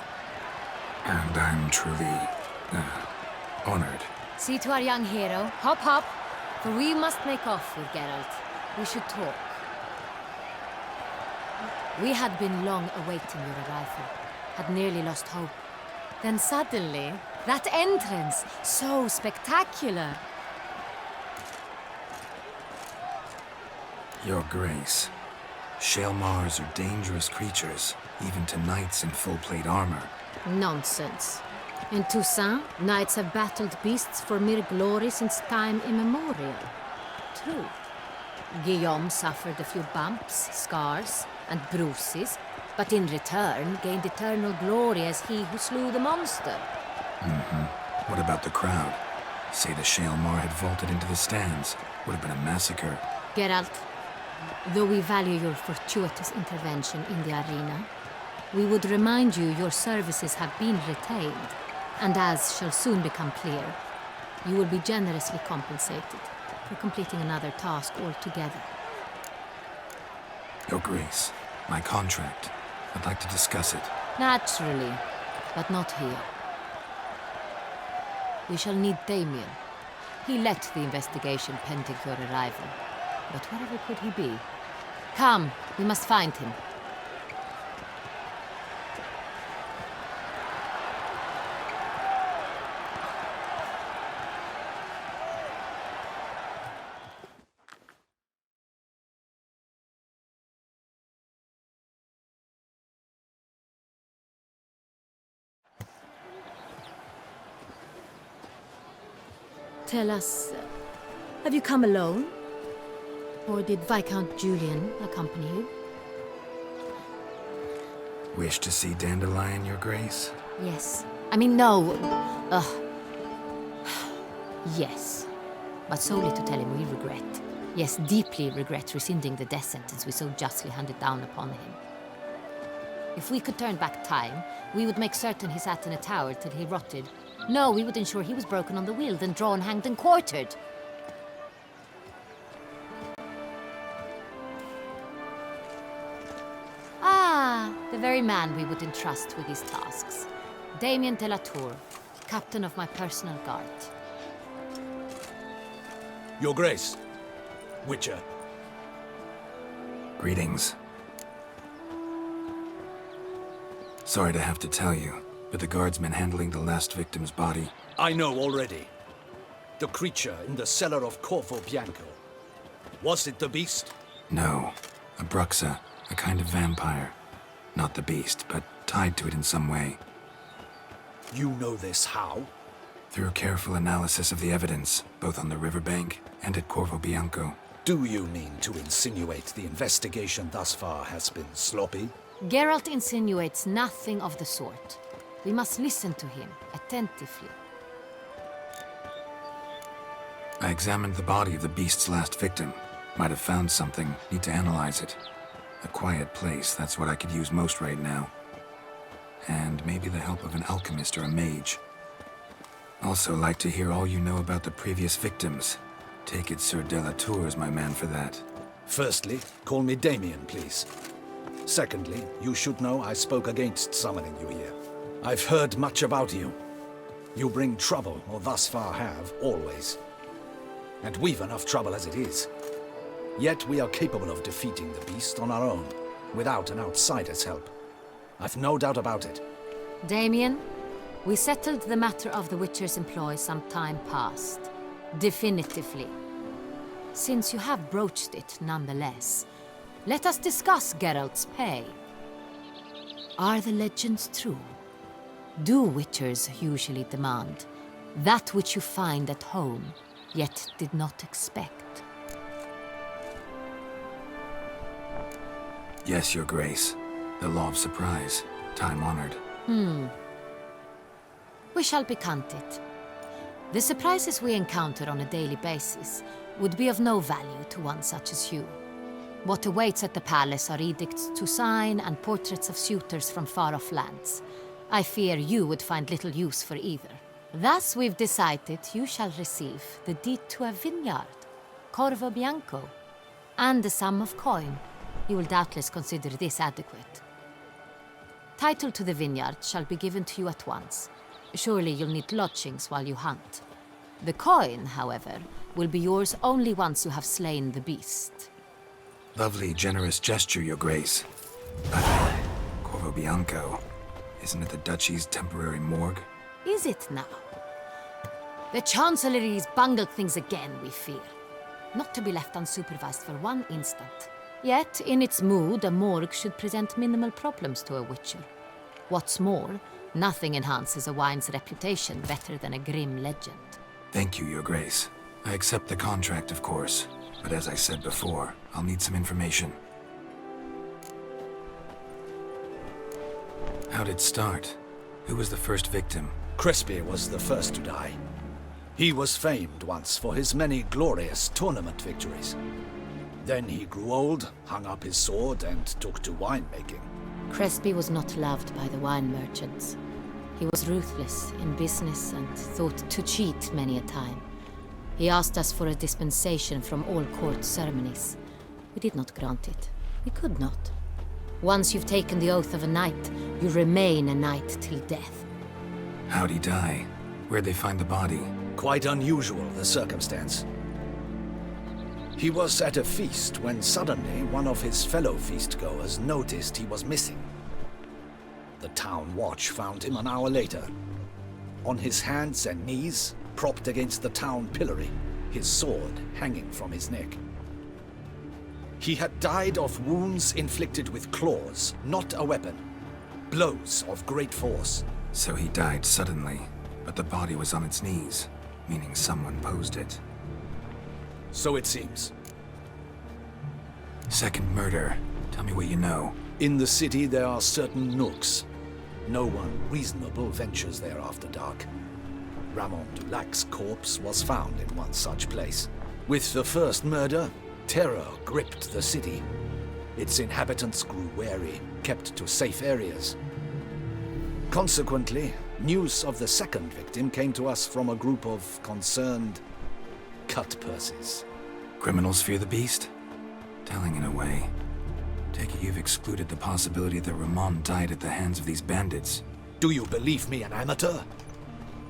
A: And I'm truly honored.
S: See to our young hero. Hop, hop. For we must make off with Geralt. We should talk. We had been long awaiting your arrival. Had nearly lost hope. Then suddenly, that entrance, so spectacular.
A: Your Grace. Shaelmars are dangerous creatures, even to knights in full plate armor.
S: Nonsense. In Toussaint, knights have battled beasts for mere glory since time immemorial. True. Guillaume suffered a few bumps, scars, and bruises, but in return gained eternal glory as he who slew the monster.
A: What about the crowd? Say the Shaelmar had vaulted into the stands. Would have been a massacre.
S: Geralt, though we value your fortuitous intervention in the arena, we would remind you your services have been retained, and as shall soon become clear, you will be generously compensated for completing another task altogether.
A: Your Grace, my contract. I'd like to discuss it.
S: Naturally, but not here. We shall need Damien. He led the investigation pending your arrival. But wherever could he be? Come, we must find him. Tell us, have you come alone? Or did Viscount Julian accompany you?
A: Wish to see Dandelion, Your Grace?
S: Yes. I mean, no. Yes. But solely to tell him we regret. Yes, deeply regret rescinding the death sentence we so justly handed down upon him. If we could turn back time, we would make certain he sat in a tower till he rotted. No, we would ensure he was broken on the wheel, then drawn, hanged, and quartered. Ah, the very man we would entrust with these tasks. Damien de la Tour, captain of my personal guard.
B: Your Grace, Witcher.
A: Greetings. Sorry to have to tell you, but the guardsman handling the last victim's body...
B: I know already. The creature in the cellar of Corvo Bianco. Was it the beast?
A: No. A bruxa, a kind of vampire. Not the beast, but tied to it in some way.
B: You know this how?
A: Through careful analysis of the evidence, both on the riverbank and at Corvo Bianco.
B: Do you mean to insinuate the investigation thus far has been sloppy?
S: Geralt insinuates nothing of the sort. We must listen to him attentively.
A: I examined the body of the beast's last victim. Might have found something. Need to analyze it. A quiet place, that's what I could use most right now. And maybe the help of an alchemist or a mage. Also like to hear all you know about the previous victims. Take it Sir de la Tour is my man for that.
B: Firstly, call me Damien, please. Secondly, you should know I spoke against summoning you here. I've heard much about you. You bring trouble, or thus far have, always. And we've enough trouble as it is. Yet we are capable of defeating the beast on our own, without an outsider's help. I've no doubt about it.
S: Damien, we settled the matter of the Witcher's employ some time past. Definitively. Since you have broached it nonetheless, let us discuss Geralt's pay. Are the legends true? Do Witchers usually demand that which you find at home, yet did not expect?
A: Yes, Your Grace. The law of surprise. Time-honored.
S: We shall be content. The surprises we encounter on a daily basis would be of no value to one such as you. What awaits at the palace are edicts to sign and portraits of suitors from far-off lands. I fear you would find little use for either. Thus, we've decided you shall receive the deed to a vineyard, Corvo Bianco, and the sum of coin. You will doubtless consider this adequate. Title to the vineyard shall be given to you at once. Surely you'll need lodgings while you hunt. The coin, however, will be yours only once you have slain the beast.
A: Lovely, generous gesture, Your Grace. But Corvo Bianco, isn't it the Duchy's temporary morgue?
S: Is it now? The Chancellery's bungled things again, we fear. Not to be left unsupervised for one instant. Yet, in its mood, a morgue should present minimal problems to a witcher. What's more, nothing enhances a wine's reputation better than a grim legend.
A: Thank you, Your Grace. I accept the contract, of course. But as I said before, I'll need some information. How'd it start? Who was the first victim?
L: Crespi was the first to die. He was famed once for his many glorious tournament victories. Then he grew old, hung up his sword, and took to winemaking.
S: Crespi was not loved by the wine merchants. He was ruthless in business and thought to cheat many a time. He asked us for a dispensation from all court ceremonies. We did not grant it. We could not. Once you've taken the oath of a knight, you remain a knight till death.
A: How'd he die? Where'd they find the body?
L: Quite unusual, the circumstance. He was at a feast when suddenly one of his fellow feastgoers noticed he was missing. The town watch found him an hour later. On his hands and knees, propped against the town pillory, his sword hanging from his neck. He had died of wounds inflicted with claws, not a weapon. Blows of great force.
A: So he died suddenly, but the body was on its knees, meaning someone posed it.
L: So it seems.
A: Second murder. Tell me what you know.
L: In the city there are certain nooks. No one reasonable ventures there after dark. Ramon Dulac's corpse was found in one such place. With the first murder, terror gripped the city. Its inhabitants grew wary, kept to safe areas. Consequently, news of the second victim came to us from a group of concerned cut-purses.
A: Criminals fear the beast? Telling in a way. Take it you've excluded the possibility that Ramon died at the hands of these bandits.
L: Do you believe me an amateur?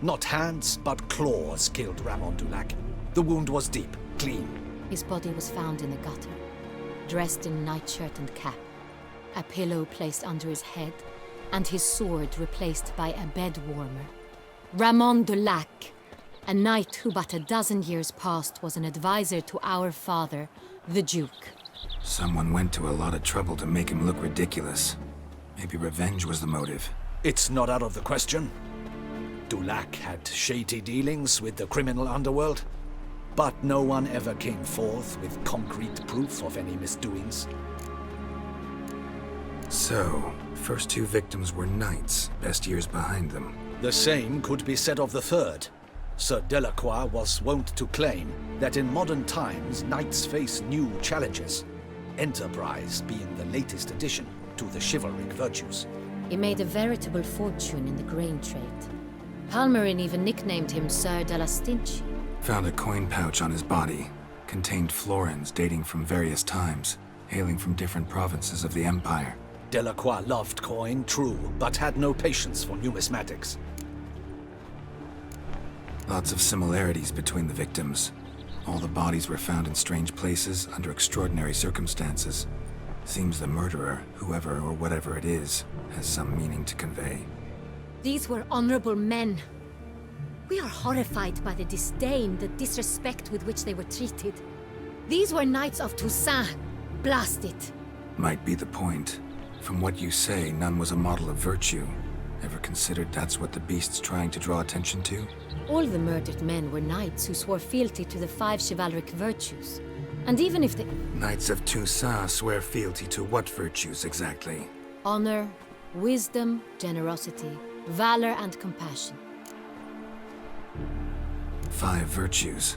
L: Not hands, but claws killed Ramon Dulac. The wound was deep, clean.
S: His body was found in the gutter, dressed in nightshirt and cap, a pillow placed under his head, and his sword replaced by a bed warmer. Ramon Dulac, a knight who but a dozen years past was an advisor to our father, the Duke.
A: Someone went to a lot of trouble to make him look ridiculous. Maybe revenge was the motive.
L: It's not out of the question. Dulac had shady dealings with the criminal underworld, but no one ever came forth with concrete proof of any misdoings.
A: So, first two victims were knights, best years behind them.
L: The same could be said of the third. Sir Delacroix was wont to claim that in modern times knights face new challenges, enterprise being the latest addition to the chivalric virtues.
S: He made a veritable fortune in the grain trade. Palmerin even nicknamed him Sir de la Stinchi.
A: Found a coin pouch on his body. Contained florins dating from various times, hailing from different provinces of the Empire.
L: Delacroix loved coin, true, but had no patience for numismatics.
A: Lots of similarities between the victims. All the bodies were found in strange places under extraordinary circumstances. Seems the murderer, whoever or whatever it is, has some meaning to convey.
S: These were honorable men. We are horrified by the disdain, the disrespect with which they were treated. These were knights of Toussaint. Blast it.
A: Might be the point. From what you say, none was a model of virtue. Ever considered that's what the beast's trying to draw attention to?
S: All the murdered men were knights who swore fealty to the 5 chivalric virtues. And even if the
A: Knights of TOUSSAINT swear fealty to what virtues exactly?
S: honor, wisdom, generosity, valor, and compassion.
A: 5 virtues.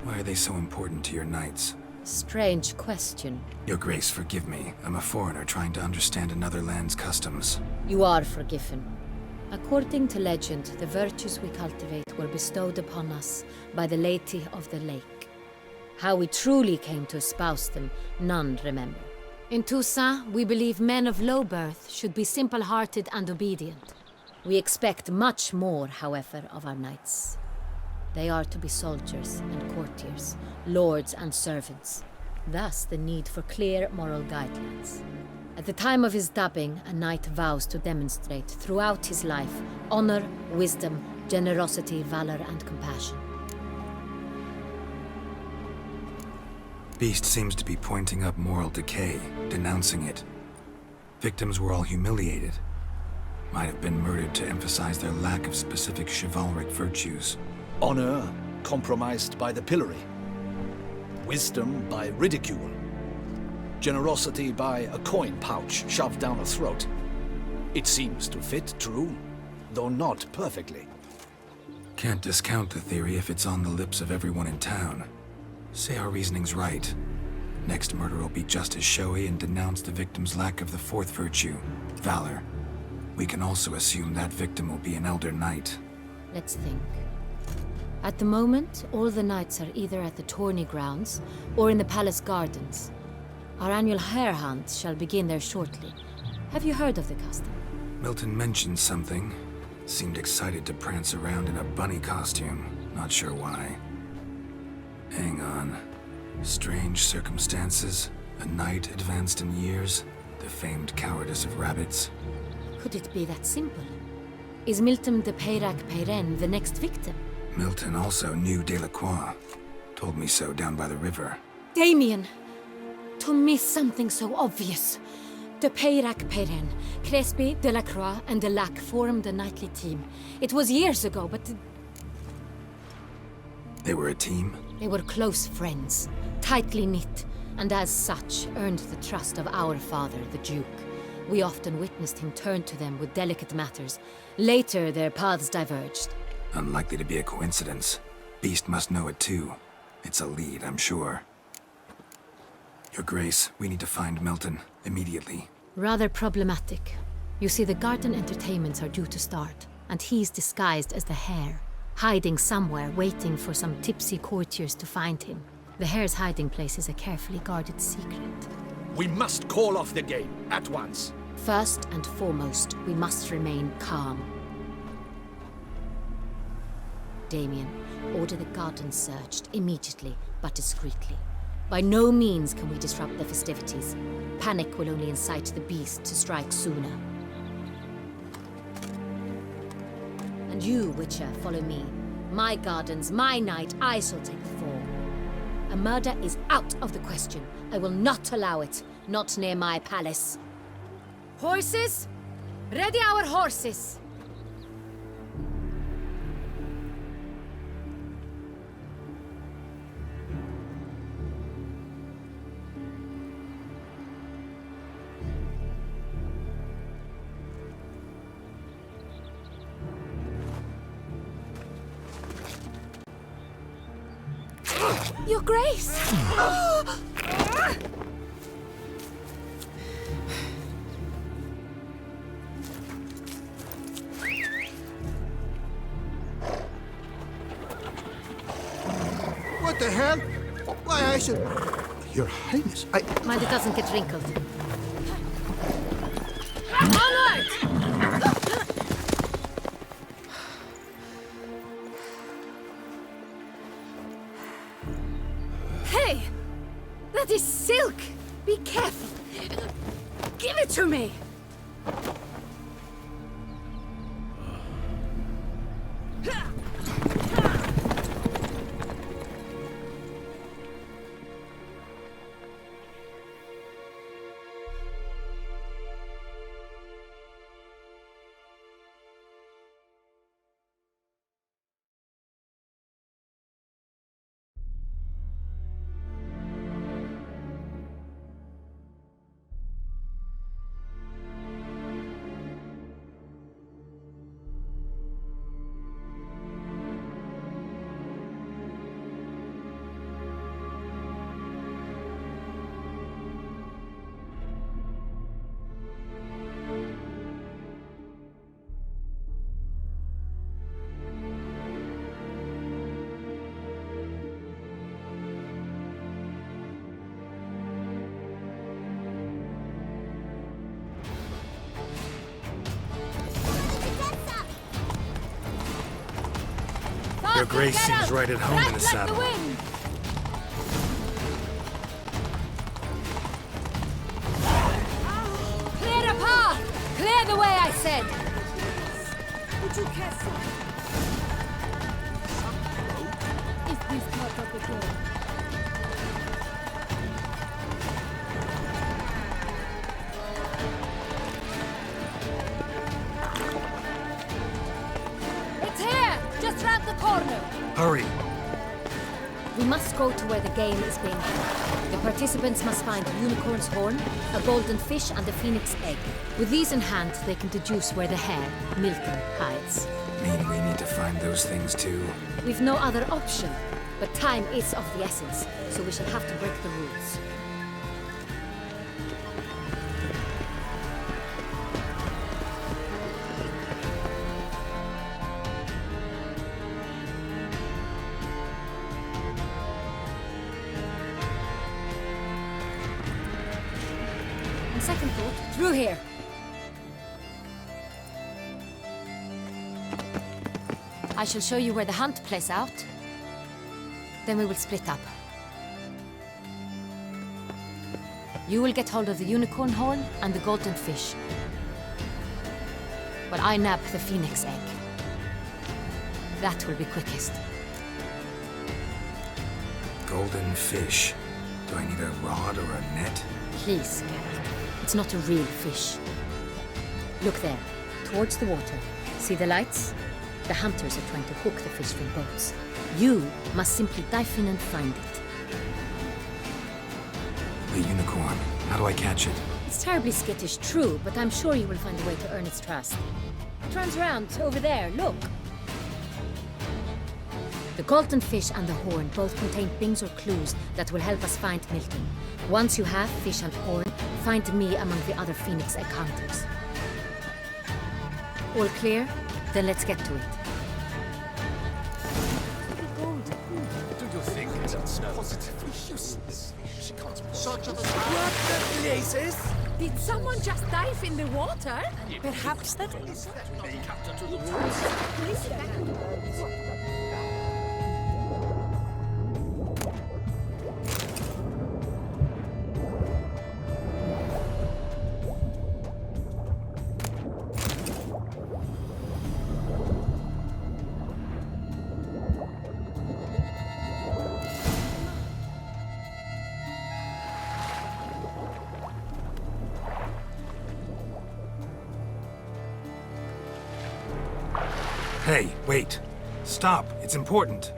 A: Why are they so important to your knights?
S: Strange question.
A: Your Grace, forgive me. I'm a foreigner trying to understand another land's customs.
S: You are forgiven. According to legend, the virtues we cultivate were bestowed upon us by the Lady of the Lake. How we truly came to espouse them, none remember. In Toussaint, we believe men of low birth should be simple-hearted and obedient. We expect much more, however, of our knights. They are to be soldiers and courtiers, lords and servants. Thus the need for clear moral guidelines. At the time of his dubbing, a knight vows to demonstrate throughout his life honor, wisdom, generosity, valor, and compassion.
A: Beast seems to be pointing up moral decay, denouncing it. Victims were all humiliated. Might have been murdered to emphasize their lack of specific chivalric virtues.
B: Honor compromised by the pillory. Wisdom by ridicule. Generosity by a coin pouch shoved down a throat. It seems to fit true, though not perfectly.
A: Can't discount the theory if it's on the lips of everyone in town. Say our reasoning's right. Next murder will be just as showy and denounce the victim's lack of the 4th virtue, valor. We can also assume that victim will be an elder knight.
S: Let's think. At the moment, all the knights are either at the tourney grounds or in the palace gardens. Our annual hare hunt shall begin there shortly. Have you heard of the custom?
A: Milton mentioned something. Seemed excited to prance around in a bunny costume. Not sure why. Hang on. Strange circumstances. A knight advanced in years. The famed cowardice of rabbits.
S: Could it be that simple? Is Milton de Peyrac-Peyren the next victim?
A: Milton also knew Delacroix. Told me so down by the river.
S: Damien! To miss something so obvious. De Peyrac-Peyren, Crespi, Delacroix, and Delac formed a knightly team. It was years ago, but...
A: They were a team?
S: They were close friends, tightly knit, and as such earned the trust of our father, the Duke. We often witnessed him turn to them with delicate matters. Later, their paths diverged.
A: Unlikely to be a coincidence. Beast must know it too. It's a lead, I'm sure. Your Grace, we need to find Milton, immediately.
S: Rather problematic. You see, the garden entertainments are due to start, and he's disguised as the hare, hiding somewhere, waiting for some tipsy courtiers to find him. The hare's hiding place is a carefully guarded secret.
B: We must call off the game, at once.
S: First and foremost, we must remain calm. Damien, order the garden searched immediately, but discreetly. By no means can we disrupt the festivities. Panic will only incite the beast to strike sooner. And you, Witcher, follow me. My gardens, my night, I shall take the fall. A murder is out of the question. I will not allow it. Not near my palace. Horses? Ready our horses! Your Grace!
C: What the hell? Why, I should... Your Highness, I...
S: Mind it doesn't get wrinkled. Onward! Hey! That is silk! Be careful! Give it to me!
A: Your Grace seems right at home in the saddle.
S: Clear a path! Clear the way, I said!
F: DUCHESS. Is this part of the game?
S: It's here! Just round the corner!
A: Hurry!
S: We must go to where the game is being held. The participants must find a unicorn's horn, a golden fish, and a phoenix egg. With these in hand, they can deduce where the hare, Milton, hides.
A: Mean we need to find those things too?
S: We've no other option, but time is of the essence, so we shall have to break the rules. On second thought, through here. I shall show you where the hunt plays out. Then we will split up. You will get hold of the unicorn horn and the golden fish. But I nab the phoenix egg. That will be quickest.
A: Golden fish. Do I need a rod or a net?
S: Please, Geralt. It's not a real fish. Look there, towards the water. See the lights? The hunters are trying to hook the fish from boats. You must simply dive in and find it.
A: The unicorn. How do I catch it?
S: It's terribly skittish, true, but I'm sure you will find a way to earn its trust. It runs around, over there, look. The golden fish and the horn both contain things or clues that will help us find Milton. Once you have fish and horn, find me among the other phoenix egg hunters. All clear? Then let's get to it.
L: Do you think it's positively useless? She can't be such a...
T: What the blazes? Did someone just dive in the water? Perhaps that is...
L: Captain to the rules.
A: Hey, wait. Stop. It's important.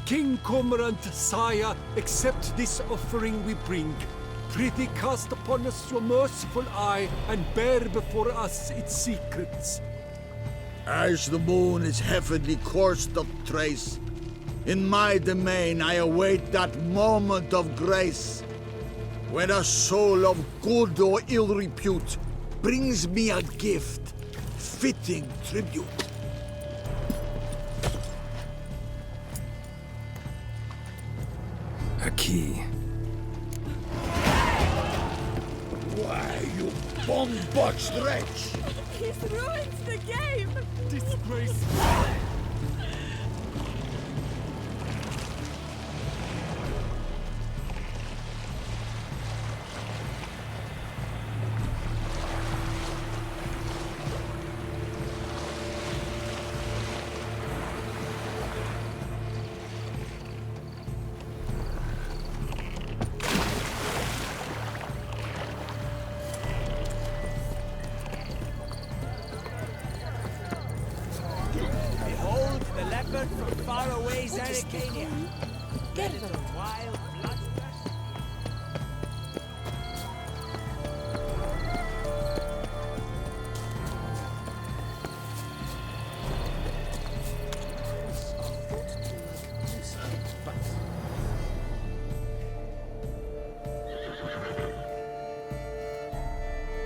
U: King Cormorant, sire, accept this offering we bring. Prithee cast upon us your merciful eye, and bear before us its secrets.
Q: As the moon is heavily coursed of trace, in my domain I await that moment of grace, when a soul of good or ill repute brings me a gift, fitting tribute.
A: A key.
Q: Why, you bomb-botched wretch!
T: He's ruined the game!
U: Disgrace!
T: Behold the leopard from far away Zaricania. Get it wild blood.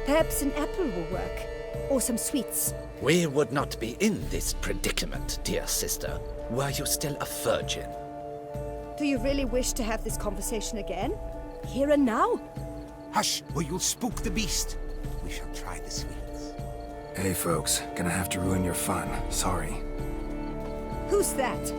V: Perhaps an apple will work. Or some sweets.
L: We would not be in this predicament, dear sister, were you still a virgin.
V: Do you really wish to have this conversation again? Here and now?
E: Hush, or you'll spook the beast. We shall try the sweets.
A: Hey, folks. Gonna have to ruin your fun. Sorry.
V: Who's that?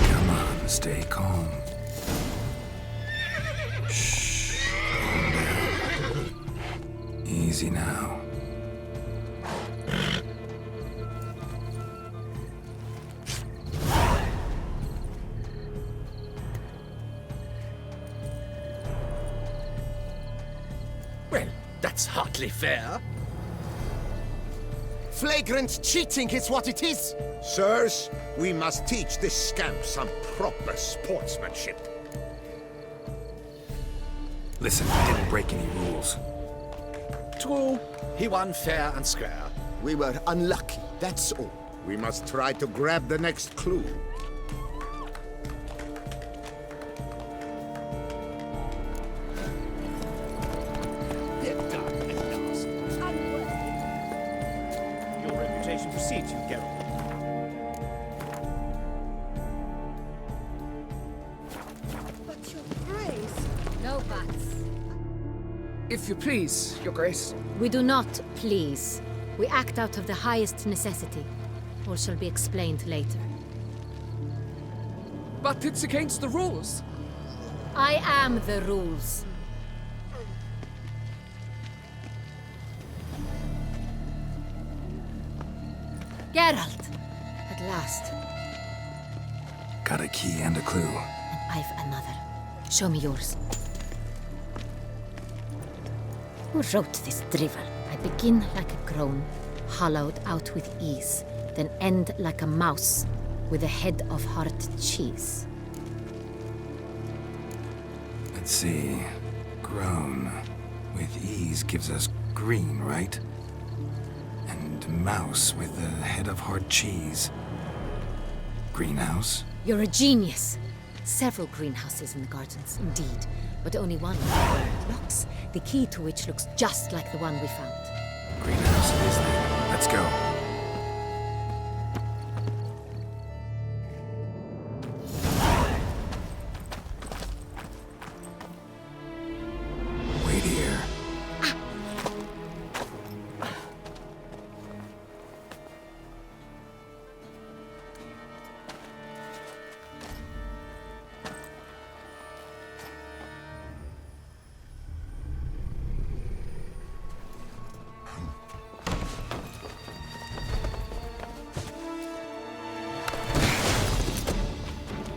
A: Come on, stay calm. Shh. Calm down. Easy now.
L: Well, that's hardly fair.
K: Flagrant cheating is what it is! Sirs, we must teach this scamp some proper sportsmanship.
A: Listen, I didn't break any rules.
L: True, he won fair and square.
K: We were unlucky, that's all. We must try to grab the next clue.
L: They're done at last.
R: Your reputation precedes you, Geralt.
V: But your grace.
S: No buts.
G: If you please, Your Grace.
S: We do not please. We act out of the highest necessity. All shall be explained later.
G: But it's against the rules.
S: I am the rules. Geralt! At last.
A: Got a key and a clue.
S: And I've another. Show me yours. Who wrote this drivel? I begin like a groan, hollowed out with ease, then end like a mouse, with a head of hard cheese.
A: Let's see. Grown. With ease gives us green, right? And mouse with a head of hard cheese. Greenhouse?
S: You're a genius. Several greenhouses in the gardens, indeed, but only one locks, the key to which looks just like the one we found.
A: Greenhouse it is then. Let's go. Wait here.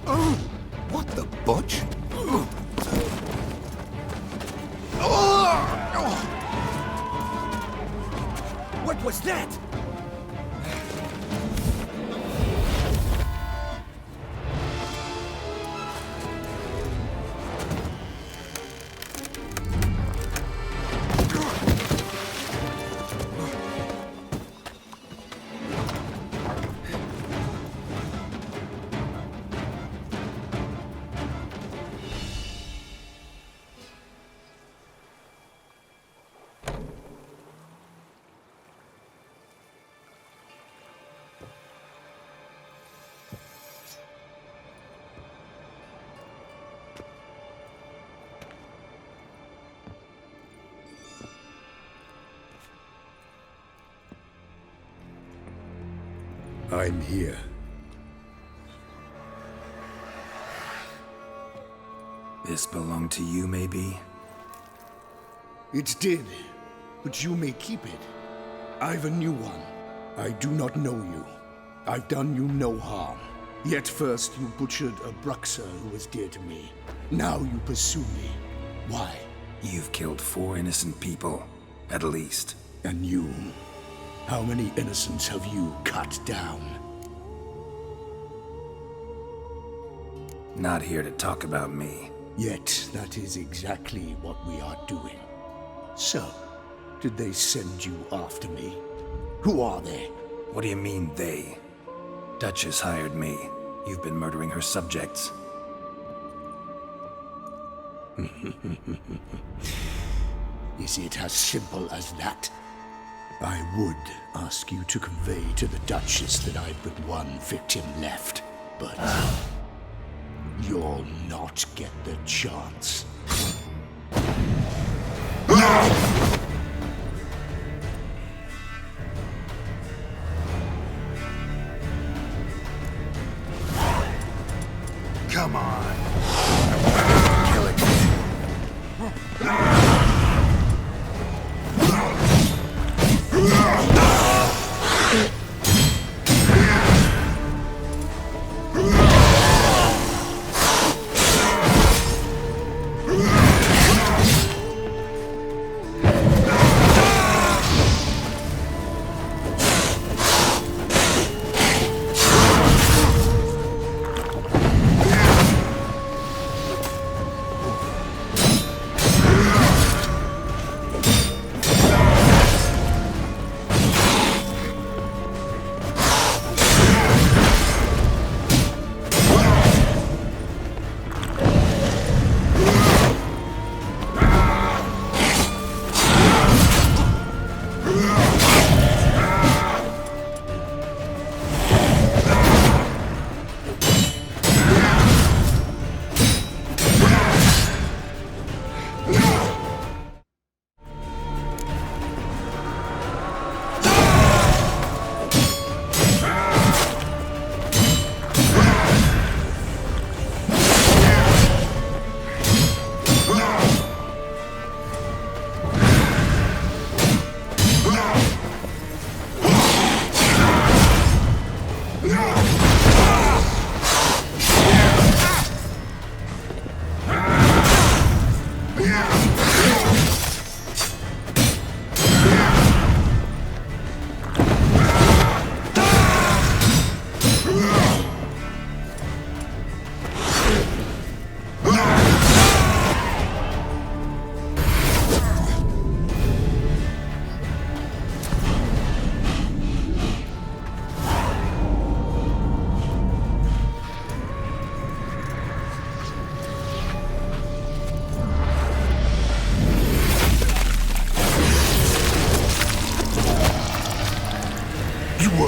K: Oh! What the butch?
L: What was that?
Q: I'm here.
A: This belonged to you, maybe?
C: It did, but you may keep it. I've a new one. I do not know you. I've done you no harm. Yet first you butchered a Bruxer who was dear to me. Now you pursue me. Why?
A: You've killed 4 innocent people, at least.
C: And you? How many innocents have you cut down?
A: Not here to talk about me.
C: Yet that is exactly what we are doing. So, Did they send you after me? Who are they?
A: What do you mean, they? Duchess hired me. You've been murdering her subjects.
C: Is it as simple as that? I would ask you to convey to the Duchess that I've but one victim left, but you'll not get the chance.
A: Come on. Kill it.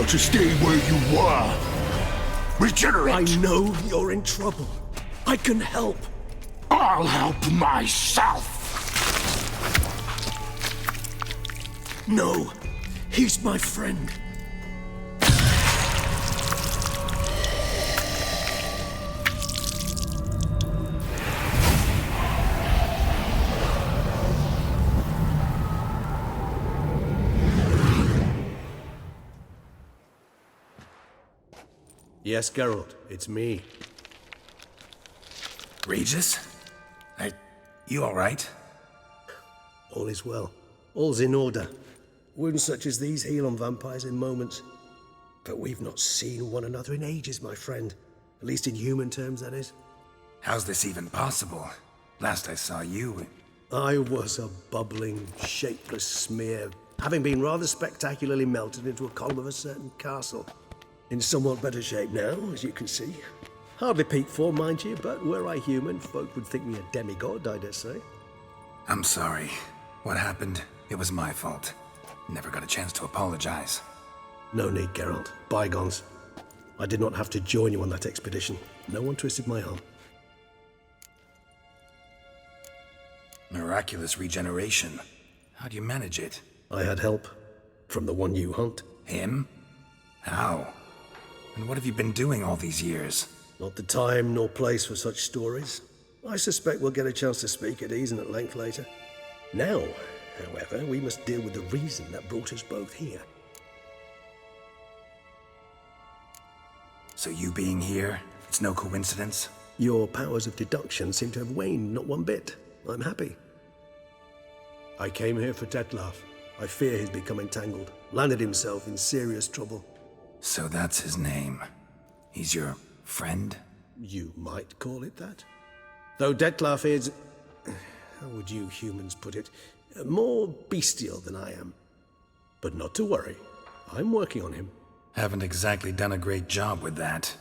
C: To stay where you were. Regenerate!
L: I know you're in trouble. I can help.
C: I'll help myself!
L: No, he's my friend.
I: Yes, Geralt, it's me.
A: Regis? You alright?
I: All is well. All's in order. Wounds such as these heal on vampires in moments. But we've not seen one another in ages, my friend. At least in human terms, that is.
A: How's this even possible? Last I saw you...
I: I was a bubbling, shapeless smear, having been rather spectacularly melted into a column of a certain castle. In somewhat better shape now, as you can see. Hardly peak form, mind you, but were I human, folk would think me a demigod, I dare say.
A: I'm sorry. What happened, it was my fault. Never got a chance to apologize.
I: No need, Geralt. Bygones. I did not have to join you on that expedition. No one twisted my arm.
A: Miraculous regeneration. How do you manage it?
I: I had help. From the one you hunt.
A: Him? How? And what have you been doing all these years?
I: Not the time nor place for such stories. I suspect we'll get a chance to speak at ease and at length later. Now, however, we must deal with the reason that brought us both here.
A: So you being here, it's no coincidence?
I: Your powers of deduction seem to have waned not one bit. I'm happy. I came here for Detlef. I fear he's become entangled. Landed himself in serious trouble.
A: So that's his name. He's your friend?
I: You might call it that. Though Detlef is... how would you humans put it? more bestial than I am. But not to worry, I'm working on him.
A: Haven't exactly done a great job with that.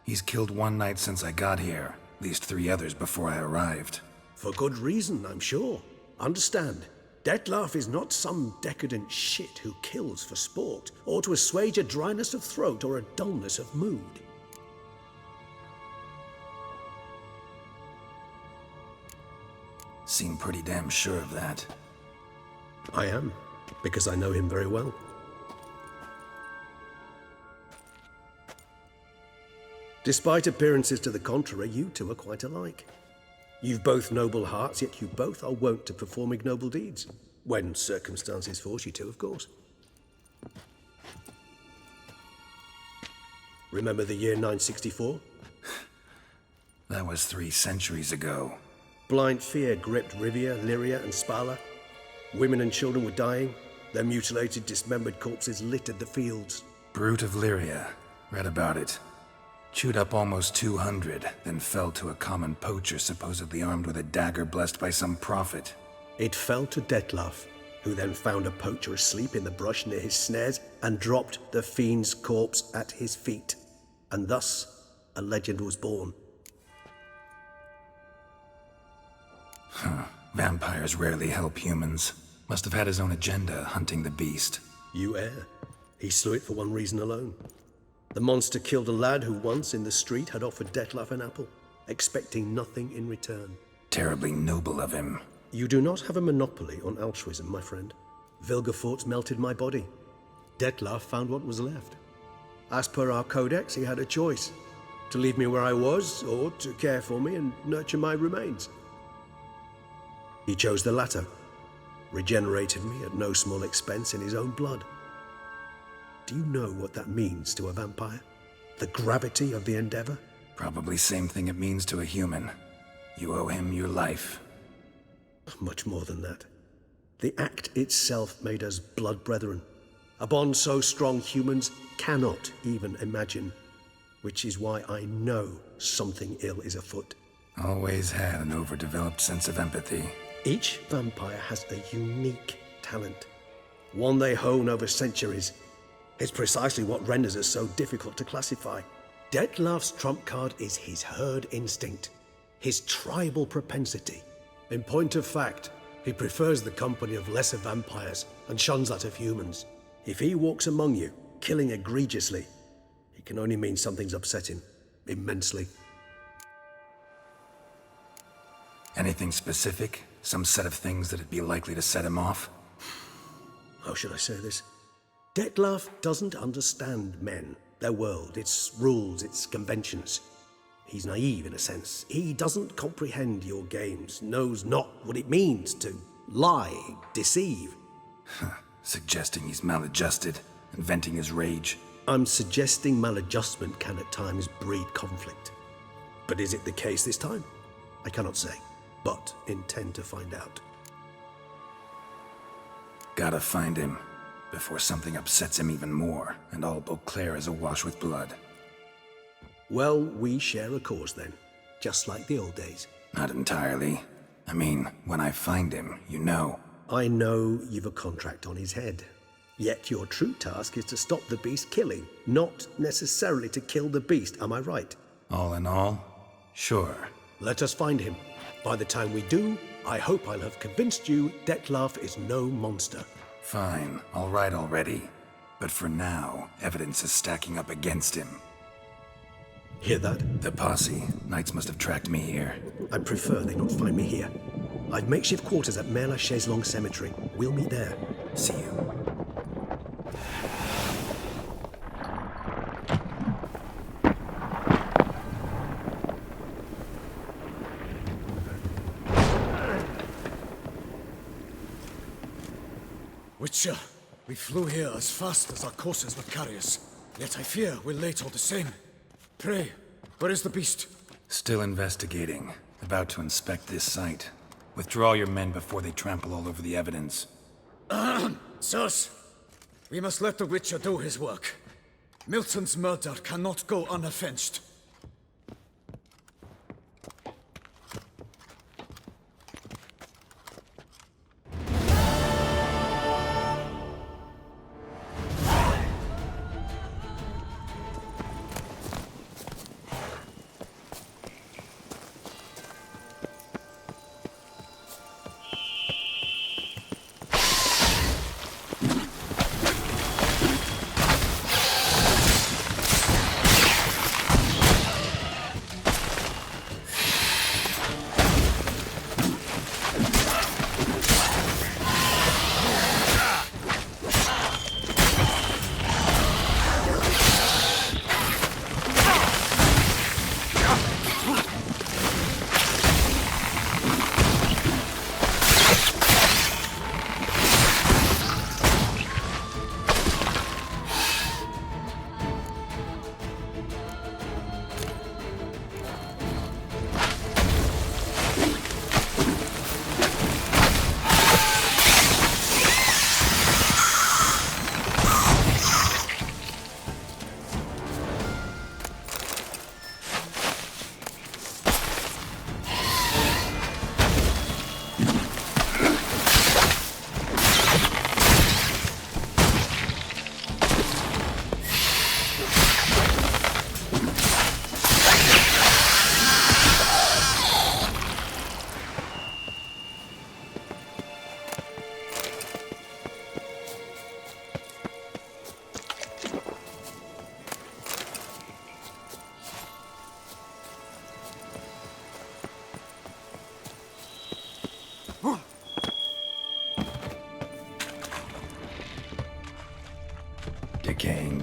A: He's killed one knight since I got here, at least 3 others before I arrived.
I: For good reason, I'm sure. Understand, Dettlaff is not some decadent shit who kills for sport, or to assuage a dryness of throat or a dullness of mood.
A: Seem pretty damn sure of that.
I: I am, because I know him very well. Despite appearances to the contrary, you two are quite alike. You've both noble hearts, yet you both are wont to perform ignoble deeds. When circumstances force you to, of course. Remember the year 964?
A: That was 3 centuries ago.
I: Blind fear gripped Rivia, Lyria, and Spala. Women and children were dying. Their mutilated, dismembered corpses littered the fields.
A: Brute of Lyria. Read about it. Chewed up almost 200, then fell to a common poacher supposedly armed with a dagger blessed by some prophet.
I: It fell to Dettlaff, who then found a poacher asleep in the brush near his snares and dropped the fiend's corpse at his feet. And thus, a legend was born.
A: Vampires rarely help humans. Must have had his own agenda, hunting the beast.
I: You err. He slew it for one reason alone. The monster killed a lad who once, in the street, had offered Dettlaff an apple, expecting nothing in return.
A: Terribly noble of him.
I: You do not have a monopoly on altruism, my friend. Vilgefortz melted my body. Dettlaff found what was left. As per our codex, he had a choice. To leave me where I was, or to care for me and nurture my remains. He chose the latter. Regenerated me at no small expense in his own blood. Do you know what that means to a vampire? The gravity of the endeavor?
A: Probably same thing it means to a human. You owe him your life.
I: Much more than that. The act itself made us blood brethren. A bond so strong humans cannot even imagine. Which is why I know something ill is afoot.
A: Always had an overdeveloped sense of empathy.
I: Each vampire has a unique talent. One they hone over centuries. It's precisely what renders us so difficult to classify. Dettlaff's trump card is his herd instinct, his tribal propensity. In point of fact, he prefers the company of lesser vampires and shuns that of humans. If he walks among you, killing egregiously, it can only mean something's upset him, immensely.
A: Anything specific? Some set of things that'd be likely to set him off?
I: How should I say this? Dettlaff doesn't understand men, their world, its rules, its conventions. He's naive in a sense. He doesn't comprehend your games, knows not what it means to lie, deceive.
A: Suggesting he's maladjusted, and venting his rage.
I: I'm suggesting maladjustment can at times breed conflict. But is it the case this time? I cannot say, but intend to find out.
A: Gotta find him, before something upsets him even more, and all Beauclair is awash with blood.
I: Well, we share a cause then, just like the old days.
A: Not entirely. I mean, when I find him, you know.
I: I know you've a contract on his head. Yet your true task is to stop the beast killing, not necessarily to kill the beast, am I right?
A: All in all, sure.
I: Let us find him. By the time we do, I hope I'll have convinced you Dettlaff is no monster.
A: Fine, all right already. But for now, evidence is stacking up against him.
I: Hear that?
A: The posse. Knights must have tracked me here.
I: I prefer they not find me here. I've makeshift quarters at Mère Lachaise Long Cemetery. We'll meet there.
A: See you.
B: Witcher, we flew here as fast as our coursers would carry us. Yet I fear we're late all the same. Pray, where is the beast?
A: Still investigating. About to inspect this site. Withdraw your men before they trample all over the evidence.
B: Sirs, we must let the Witcher do his work. Milton's murder cannot go unavenged.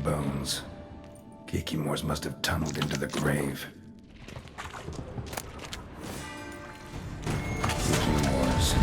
A: bones. Kikimors must have tunneled into the grave. Kikimors.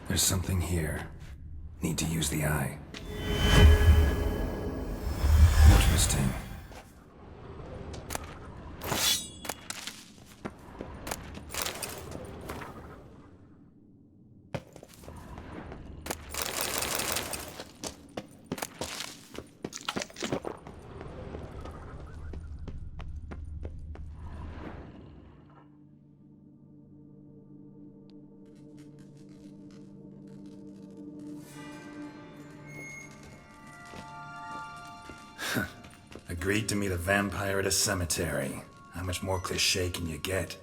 A: There's something here. Need to use the eye. Interesting. Agreed to meet a vampire at a cemetery. How much more cliché can you get?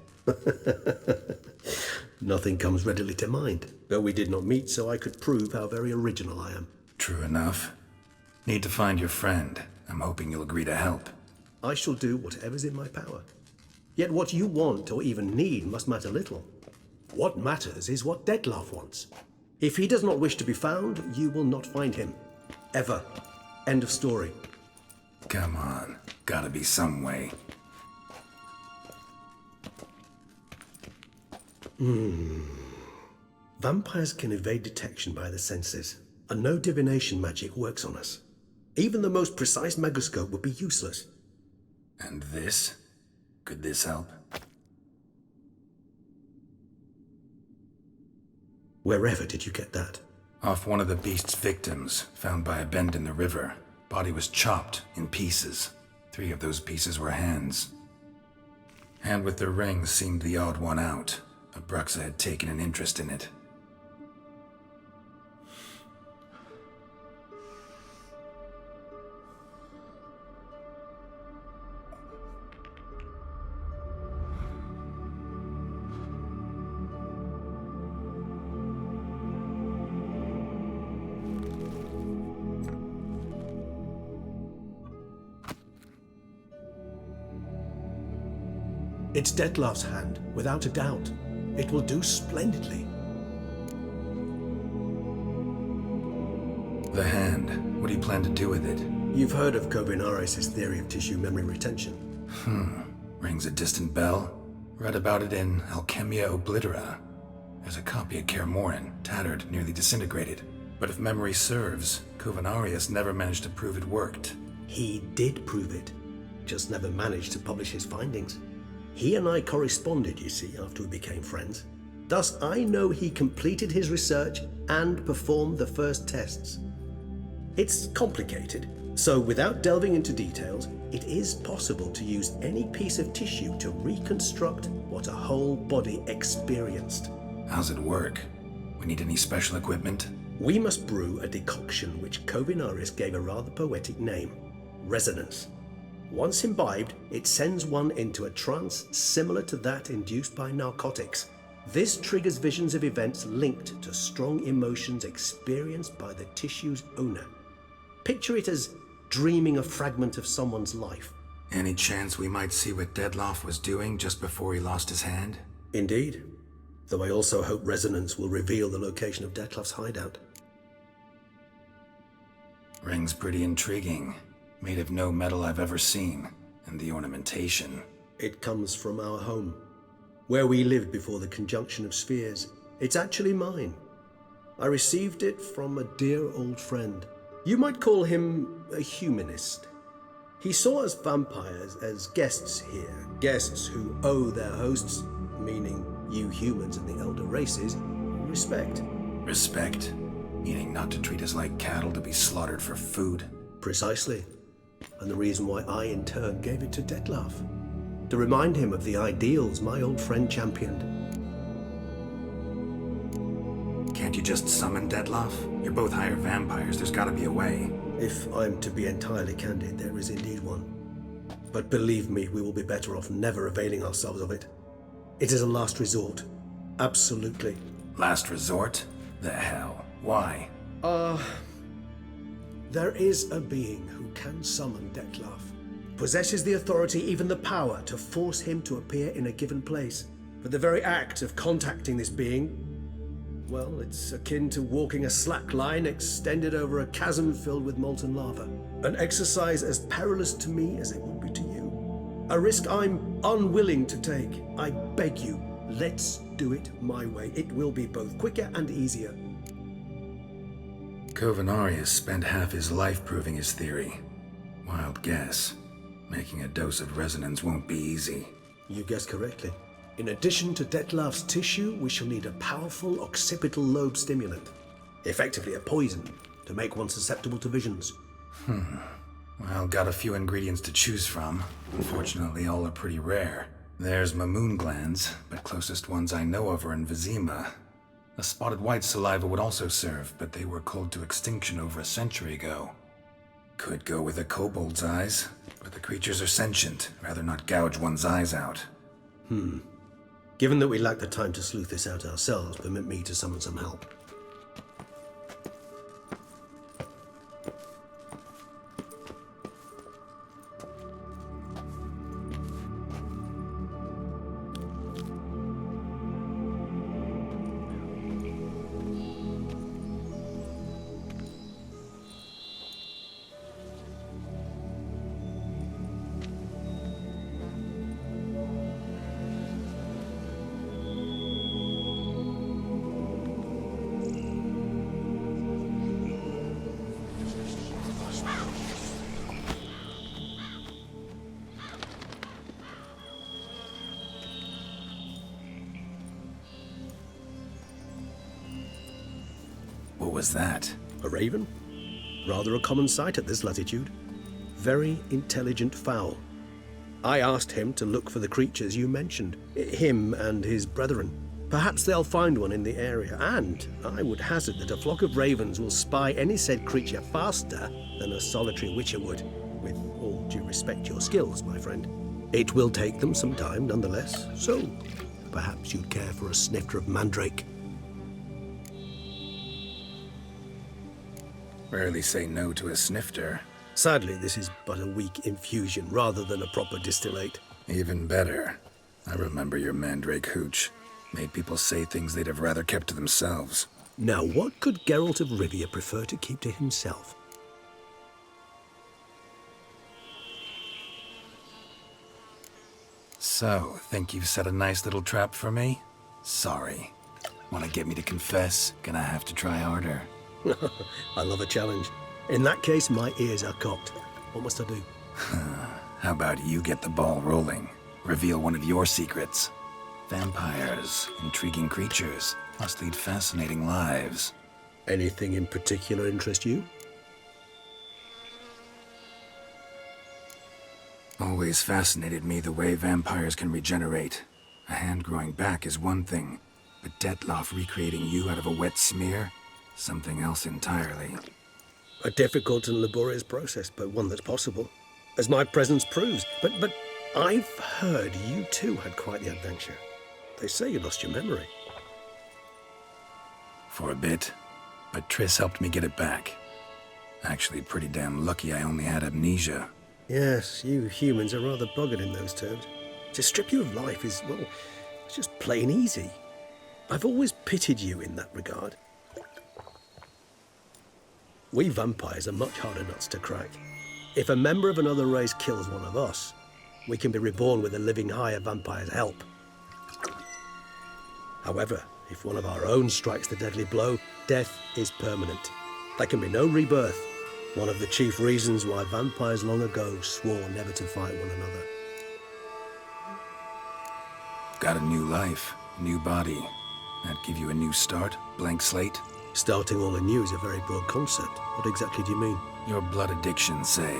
I: Nothing comes readily to mind. Though we did not meet, so I could prove how very original I am.
A: True enough. Need to find your friend. I'm hoping you'll agree to help.
I: I shall do whatever's in my power. Yet what you want or even need must matter little. What matters is what Dettlaff wants. If he does not wish to be found, you will not find him. Ever. End of story.
A: Come on. Gotta be some way.
I: Vampires can evade detection by the senses, and no divination magic works on us. Even the most precise megoscope would be useless.
A: And this? Could this help?
I: Wherever did you get that?
A: Off one of the beast's victims, found by a bend in the river. Body was chopped in pieces. 3 of those pieces were hands. Hand with the ring seemed the odd one out. Abruxa had taken an interest in it.
I: It's Dettlaff's hand, without a doubt. It will do splendidly.
A: The hand. What do you plan to do with it?
I: You've heard of Kovinaris' theory of tissue memory retention.
A: Rings a distant bell. Read about it in Alchemia Oblitera. There's a copy at Kaer Morhen, tattered, nearly disintegrated. But if memory serves, Kovinaris never managed to prove it worked.
I: He did prove it, just never managed to publish his findings. He and I corresponded, you see, after we became friends. Thus, I know he completed his research and performed the first tests. It's complicated, so without delving into details, it is possible to use any piece of tissue to reconstruct what a whole body experienced.
A: How's it work? We need any special equipment?
I: We must brew a decoction which Kovinaris gave a rather poetic name, resonance. Once imbibed, it sends one into a trance similar to that induced by narcotics. This triggers visions of events linked to strong emotions experienced by the tissue's owner. Picture it as dreaming a fragment of someone's life.
A: Any chance we might see what Dettlaff was doing just before he lost his hand?
I: Indeed. Though I also hope resonance will reveal the location of Dettlaff's hideout.
A: Ring's pretty intriguing. Made of no metal I've ever seen. And the ornamentation.
I: It comes from our home, where we lived before the conjunction of spheres. It's actually mine. I received it from a dear old friend. You might call him a humanist. He saw us vampires as guests here, guests who owe their hosts, meaning you humans and the elder races, respect.
A: Respect? Meaning not to treat us like cattle to be slaughtered for food?
I: Precisely. And the reason why I, in turn, gave it to Dettlaff. To remind him of the ideals my old friend championed.
A: Can't you just summon Dettlaff? You're both higher vampires, there's gotta be a way.
I: If I'm to be entirely candid, there is indeed one. But believe me, we will be better off never availing ourselves of it. It is a last resort. Absolutely.
A: Last resort? The hell? Why?
I: There is a being who can summon Dettlaff. Possesses the authority, even the power, to force him to appear in a given place. But the very act of contacting this being, well, it's akin to walking a slack line extended over a chasm filled with molten lava. An exercise as perilous to me as it would be to you. A risk I'm unwilling to take. I beg you, let's do it my way. It will be both quicker and easier.
A: Covenarius spent half his life proving his theory. Wild guess. Making a dose of resonance won't be easy.
I: You guessed correctly. In addition to Dettlaff's tissue, we shall need a powerful occipital lobe stimulant. Effectively a poison, to make one susceptible to visions.
A: Well, got a few ingredients to choose from. Unfortunately, all are pretty rare. There's Mamoon glands, but closest ones I know of are in Vizima. A spotted white saliva would also serve, but they were cold to extinction over a century ago. Could go with a kobold's eyes, but the creatures are sentient. Rather not gouge one's eyes out.
I: Given that we lack the time to sleuth this out ourselves, permit me to summon some help.
A: What was that?
I: A raven? Rather a common sight at this latitude. Very intelligent fowl. I asked him to look for the creatures you mentioned. Him and his brethren. Perhaps they'll find one in the area, and I would hazard that a flock of ravens will spy any said creature faster than a solitary witcher would. With all due respect to your skills, my friend. It will take them some time, nonetheless, so perhaps you'd care for a snifter of mandrake.
A: Rarely say no to a snifter.
I: Sadly, this is but a weak infusion rather than a proper distillate.
A: Even better. I remember your mandrake hooch. Made people say things they'd have rather kept to themselves.
I: Now, what could Geralt of Rivia prefer to keep to himself?
A: So, think you've set a nice little trap for me? Sorry. Want to get me to confess? Gonna have to try harder.
I: I love a challenge. In that case, my ears are cocked. What must I do?
A: How about you get the ball rolling? Reveal one of your secrets. Vampires, intriguing creatures, must lead fascinating lives.
I: Anything in particular interest you?
A: Always fascinated me the way vampires can regenerate. A hand growing back is one thing, but Dettlaff recreating you out of a wet smear? Something else entirely.
I: A difficult and laborious process, but one that's possible, as my presence proves. But I've heard you too had quite the adventure. They say you lost your memory.
A: For a bit, but Triss helped me get it back. Actually, pretty damn lucky I only had amnesia.
I: Yes, you humans are rather buggered in those terms. To strip you of life is, well, it's just plain easy. I've always pitied you in that regard. We vampires are much harder nuts to crack. If a member of another race kills one of us, we can be reborn with a living higher vampire's help. However, if one of our own strikes the deadly blow, death is permanent. There can be no rebirth. One of the chief reasons why vampires long ago swore never to fight one another.
A: Got a new life, new body. That give you a new start? Blank slate?
I: Starting all anew is a very broad concept. What exactly do you mean?
A: Your blood addiction, say.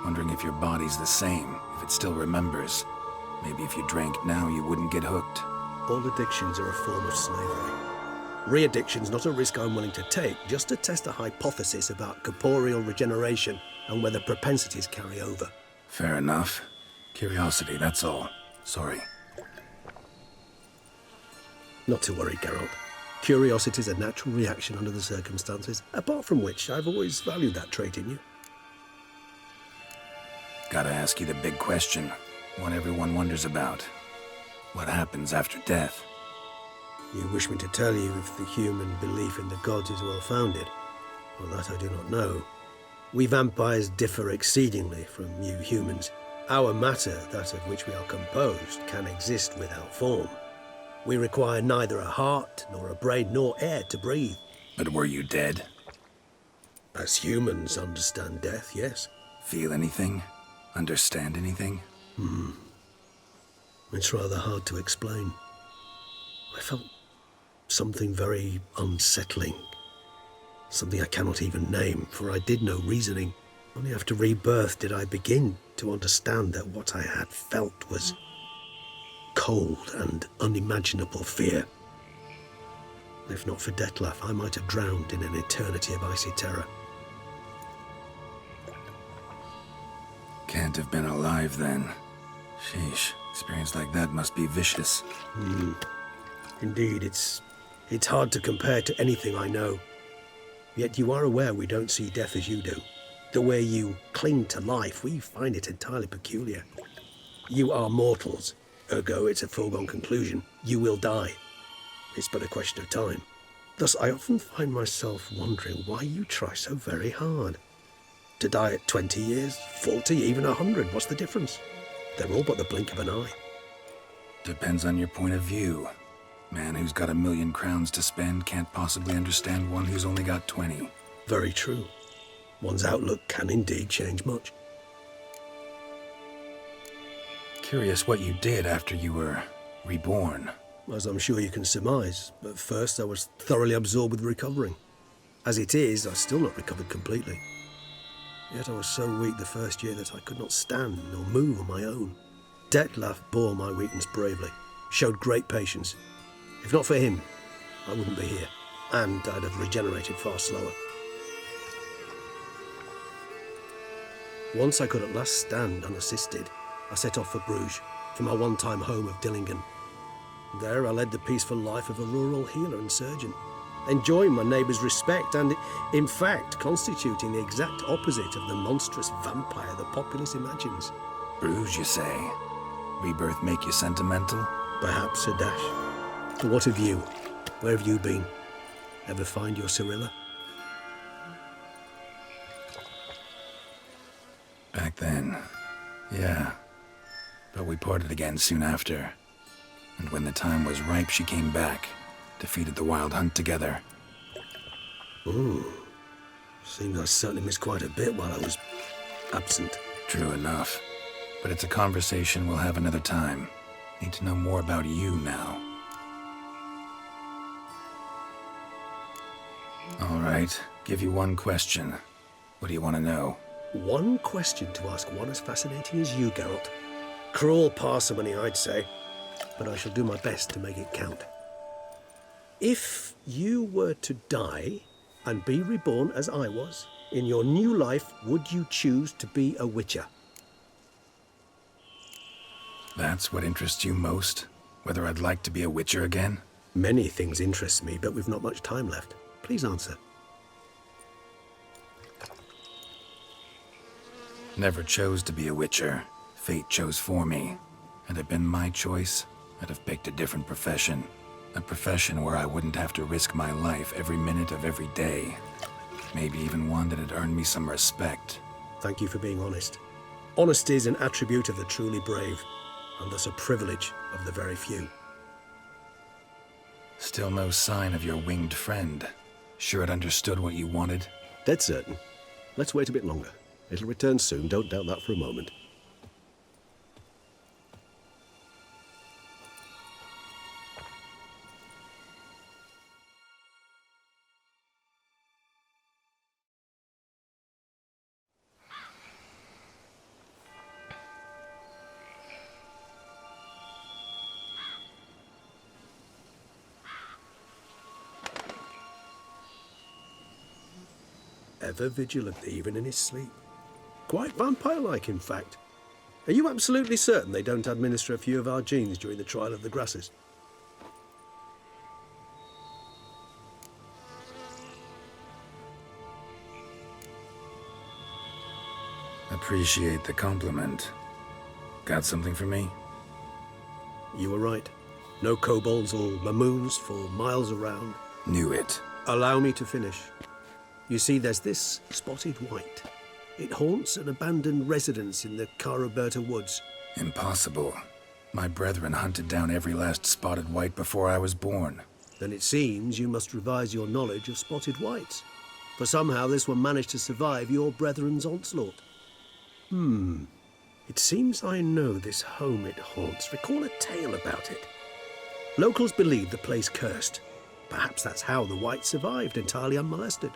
A: Wondering if your body's the same, if it still remembers. Maybe if you drank now, you wouldn't get hooked.
I: All addictions are a form of slavery. Re-addiction's not a risk I'm willing to take, just to test a hypothesis about corporeal regeneration and whether propensities carry over.
A: Fair enough. Curiosity, that's all. Sorry.
I: Not to worry, Geralt. Curiosity's a natural reaction under the circumstances, apart from which I've always valued that trait in you.
A: Gotta ask you the big question, one everyone wonders about. What happens after death?
I: You wish me to tell you if the human belief in the gods is well-founded? Well, that I do not know. We vampires differ exceedingly from you humans. Our matter, that of which we are composed, can exist without form. We require neither a heart, nor a brain, nor air to breathe.
A: But were you dead?
I: As humans understand death, yes.
A: Feel anything? Understand anything?
I: It's rather hard to explain. I felt something very unsettling. Something I cannot even name, for I did no reasoning. Only after rebirth did I begin to understand that what I had felt was cold and unimaginable fear. If not for Detlef, I might have drowned in an eternity of icy terror.
A: Can't have been alive then. Sheesh, experience like that must be vicious.
I: Indeed, it's hard to compare to anything I know. Yet you are aware we don't see death as you do. The way you cling to life, we find it entirely peculiar. You are mortals, ergo it's a foregone conclusion. You will die. It's but a question of time. Thus, I often find myself wondering why you try so very hard. To die at 20 years, 40, even 100, what's the difference? They're all but the blink of an eye.
A: Depends on your point of view. Man who's got 1,000,000 crowns to spend can't possibly understand one who's only got 20.
I: Very true. One's outlook can indeed change much.
A: Curious what you did after you were reborn.
I: As I'm sure you can surmise, but first I was thoroughly absorbed with recovering. As it is, I've still not recovered completely. Yet I was so weak the first year that I could not stand nor move on my own. Detlef bore my weakness bravely, showed great patience. If not for him, I wouldn't be here, and I'd have regenerated far slower. Once I could at last stand unassisted, I set off for Bruges, from my one-time home of Dillingen. There I led the peaceful life of a rural healer and surgeon, enjoying my neighbours' respect and, in fact, constituting the exact opposite of the monstrous vampire the populace imagines.
A: Bruges, you say? Rebirth make you sentimental?
I: Perhaps a dash. But what of you? Where have you been? Ever find your Cyrilla?
A: Back then, yeah. But we parted again soon after. And when the time was ripe, she came back. Defeated the Wild Hunt together.
I: Ooh. Seems I certainly missed quite a bit while I was absent.
A: True enough. But it's a conversation we'll have another time. Need to know more about you now. All right. Give you one question. What do you want to know?
I: One question to ask one as fascinating as you, Geralt. Cruel parsimony, I'd say. But I shall do my best to make it count. If you were to die and be reborn as I was, in your new life, would you choose to be a witcher?
A: That's what interests you most? Whether I'd like to be a witcher again?
I: Many things interest me, but we've not much time left. Please answer.
A: Never chose to be a witcher. Fate chose for me. Had it been my choice, I'd have picked a different profession. A profession where I wouldn't have to risk my life every minute of every day. Maybe even one that had earned me some respect.
I: Thank you for being honest. Honesty is an attribute of the truly brave, and thus a privilege of the very few.
A: Still no sign of your winged friend. Sure it understood what you wanted?
I: Dead certain. Let's wait a bit longer. It'll return soon, don't doubt that for a moment. Ever vigilant, even in his sleep. Quite vampire-like, in fact. Are you absolutely certain they don't administer a few of our genes during the trial of the grasses?
A: Appreciate the compliment. Got something for me?
I: You were right. No kobolds or mamoons for miles around.
A: Knew it.
I: Allow me to finish. You see, there's this spotted white. It haunts an abandoned residence in the Caraberta woods.
A: Impossible. My brethren hunted down every last spotted white before I was born.
I: Then it seems you must revise your knowledge of spotted whites. For somehow this one managed to survive your brethren's onslaught. It seems I know this home it haunts. Recall a tale about it. Locals believe the place cursed. Perhaps that's how the white survived entirely unmolested.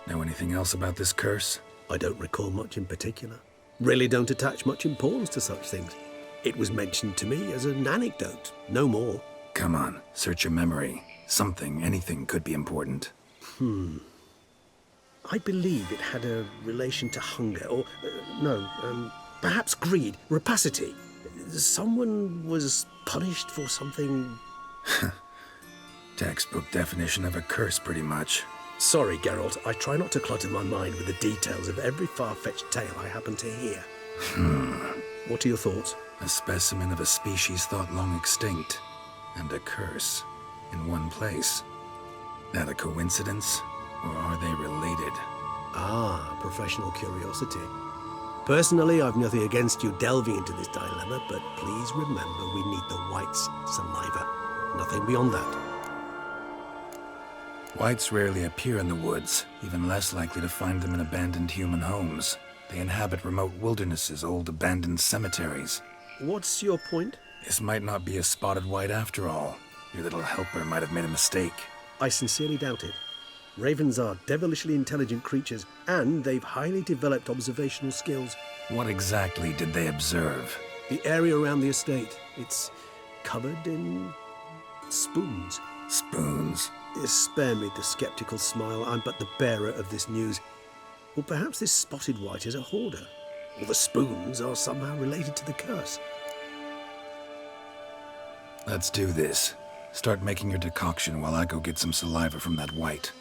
A: Know anything else about this curse?
I: I don't recall much in particular. Really don't attach much importance to such things. It was mentioned to me as an anecdote, no more.
A: Come on, search your memory. Something, anything could be important.
I: I believe it had a relation to hunger, or, perhaps greed, rapacity. Someone was punished for something...
A: Textbook definition of a curse, pretty much.
I: Sorry, Geralt, I try not to clutter my mind with the details of every far-fetched tale I happen to hear. What are your thoughts?
A: A specimen of a species thought long extinct, and a curse, in one place. That a coincidence, or are they related?
I: Ah, professional curiosity. Personally, I've nothing against you delving into this dilemma, but please remember we need the white's saliva. Nothing beyond that.
A: Whites rarely appear in the woods, even less likely to find them in abandoned human homes. They inhabit remote wildernesses, old abandoned cemeteries.
I: What's your point?
A: This might not be a spotted white after all. Your little helper might have made a mistake.
I: I sincerely doubt it. Ravens are devilishly intelligent creatures, and they've highly developed observational skills.
A: What exactly did they observe?
I: The area around the estate. It's covered in spoons.
A: Spoons?
I: Spare me the skeptical smile. I'm but the bearer of this news. Or perhaps this spotted white is a hoarder. Or the spoons are somehow related to the curse.
A: Let's do this. Start making your decoction while I go get some saliva from that white.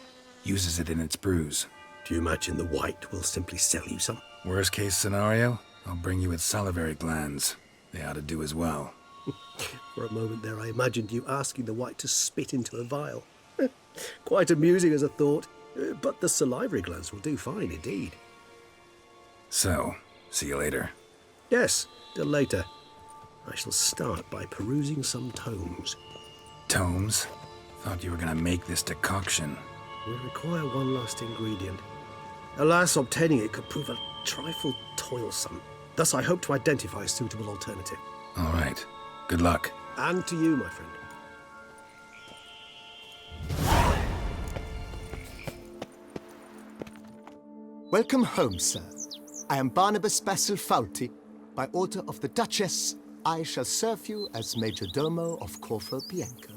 A: Uses it in its brews.
I: Do you imagine the white will simply sell you some?
A: Worst case scenario, I'll bring you its salivary glands. They ought to do as well.
I: For a moment there I imagined you asking the white to spit into a vial. Quite amusing as a thought, but the salivary glands will do fine indeed.
A: So, see you later.
I: Yes, till later. I shall start by perusing some tomes.
A: Tomes? Thought you were gonna make this decoction.
I: We require one last ingredient. Alas, obtaining it could prove a trifle toilsome. Thus I hope to identify a suitable alternative.
A: All right. Good luck.
I: And to you, my friend.
D: Welcome home, sir. I am Barnabas Basil Faulty. By order of the Duchess, I shall serve you as Major Domo of Corvo Bianco.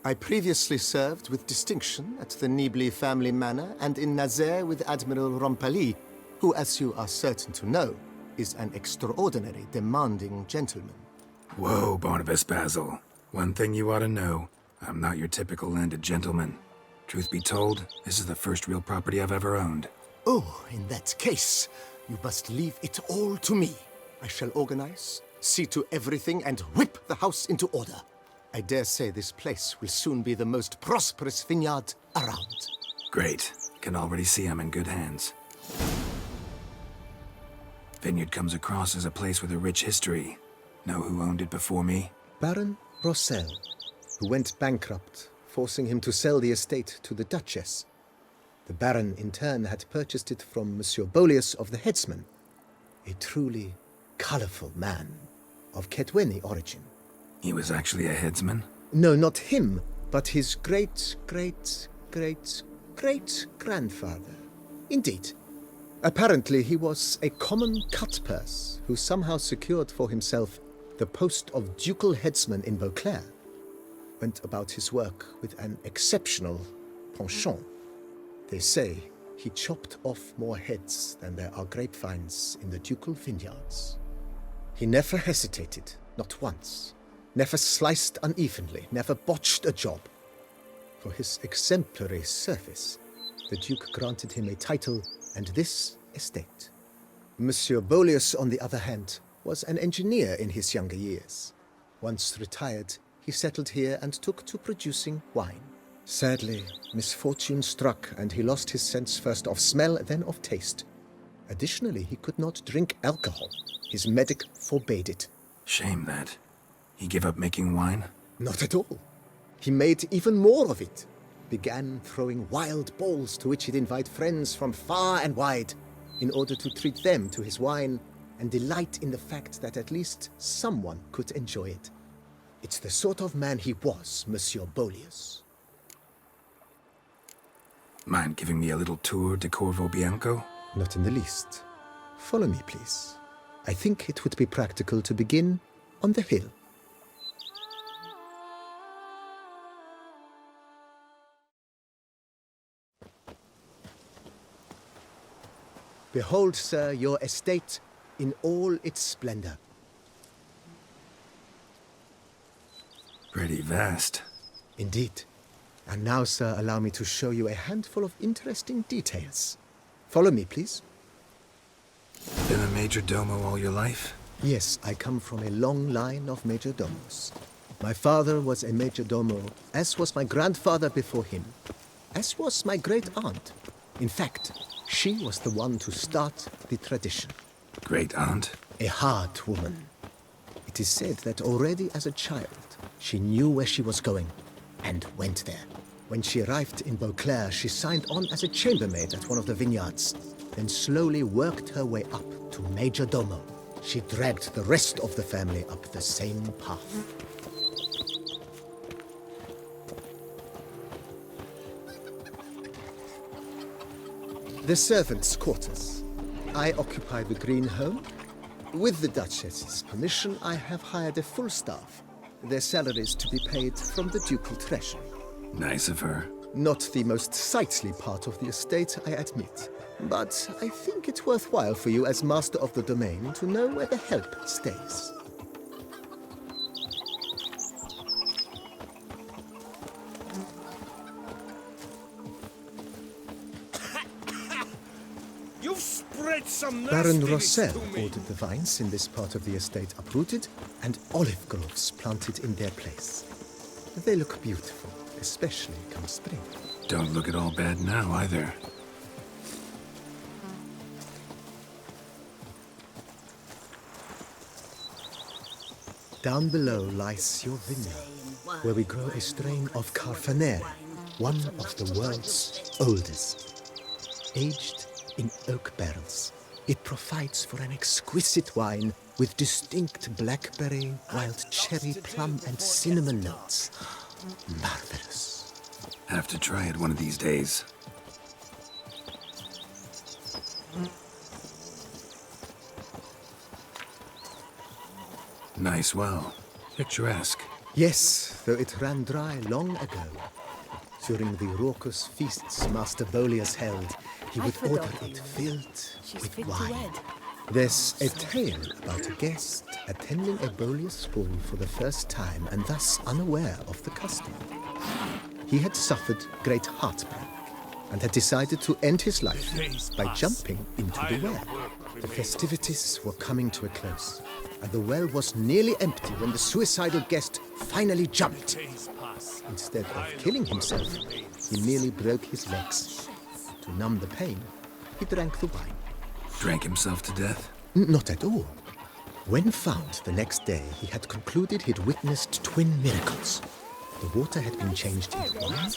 D: I previously served with distinction at the Nibley family manor and in Nazaire with Admiral Rompali, who, as you are certain to know, is an extraordinary demanding gentleman.
A: Whoa, Barnabas Basil. One thing you ought to know, I'm not your typical landed gentleman. Truth be told, this is the first real property I've ever owned.
D: Oh, in that case, you must leave it all to me. I shall organize, see to everything, and whip the house into order. I dare say this place will soon be the most prosperous vineyard around.
A: Great. Can already see I'm in good hands. Vineyard comes across as a place with a rich history. Know who owned it before me?
D: Baron Rossel, who went bankrupt, forcing him to sell the estate to the Duchess. The Baron, in turn, had purchased it from Monsieur Bolius of the Headsman, a truly colorful man of Ketweni origin.
A: He was actually a headsman?
D: No, not him, but his great-great-great-great-grandfather. Indeed. Apparently, he was a common cutpurse who somehow secured for himself the post of ducal headsman in Beauclair. Went about his work with an exceptional penchant. They say he chopped off more heads than there are grapevines in the ducal vineyards. He never hesitated, not once. Never sliced unevenly, never botched a job. For his exemplary service, the Duke granted him a title and this estate. Monsieur Bolius, on the other hand, was an engineer in his younger years. Once retired, he settled here and took to producing wine. Sadly, misfortune struck and he lost his sense first of smell, then of taste. Additionally, he could not drink alcohol. His medic forbade it.
A: Shame that. He gave up making wine?
D: Not at all. He made even more of it. Began throwing wild balls to which he'd invite friends from far and wide in order to treat them to his wine and delight in the fact that at least someone could enjoy it. It's the sort of man he was, Monsieur Bolius.
A: Mind giving me a little tour de Corvo Bianco?
D: Not in the least. Follow me, please. I think it would be practical to begin on the hill. Behold, sir, your estate in all its splendor.
A: Pretty vast.
D: Indeed. And now, sir, allow me to show you a handful of interesting details. Follow me, please.
A: Been a major domo all your life?
D: Yes, I come from a long line of major domos. My father was a major domo, as was my grandfather before him, as was my great-aunt. In fact, she was the one to start the tradition.
A: Great-aunt?
D: A hard woman. It is said that already as a child, she knew where she was going and went there. When she arrived in Beauclair, she signed on as a chambermaid at one of the vineyards, then slowly worked her way up to major domo. She dragged the rest of the family up the same path. The servants' quarters. I occupy the green home. With the Duchess's permission, I have hired a full staff. Their salaries to be paid from the ducal treasury.
A: Nice of her.
D: Not the most sightly part of the estate, I admit. But I think it's worthwhile for you as master of the domain to know where the help stays.
E: You've spread some
D: Baron
E: nastiness
D: Rossel
E: to me.
D: ordered the vines in this part of the estate uprooted and olive groves planted in their place. They look beautiful, especially come spring.
A: Don't look at all bad now, either.
D: Down below lies your vineyard, where we grow a strain of Carfanere, one of the world's oldest. Aged in oak barrels, it provides for an exquisite wine with distinct blackberry, wild cherry, plum, and cinnamon notes. Marvelous.
A: Have to try it one of these days. Nice well. Picturesque.
D: Yes, though it ran dry long ago. During the raucous feasts Master Bolius held, he would order it filled with wine. There's a tale about a guest attending a Bolius ball for the first time and thus unaware of the custom. he had suffered great heartbreak and had decided to end his life by jumping into the well. The festivities were coming to a close, and the well was nearly empty when the suicidal guest finally jumped. Instead of killing himself, he merely broke his legs. To numb the pain, he drank the wine.
A: Drank himself to death?
D: Not at all. When found the next day, he had concluded he'd witnessed twin miracles. The water had been changed into wine,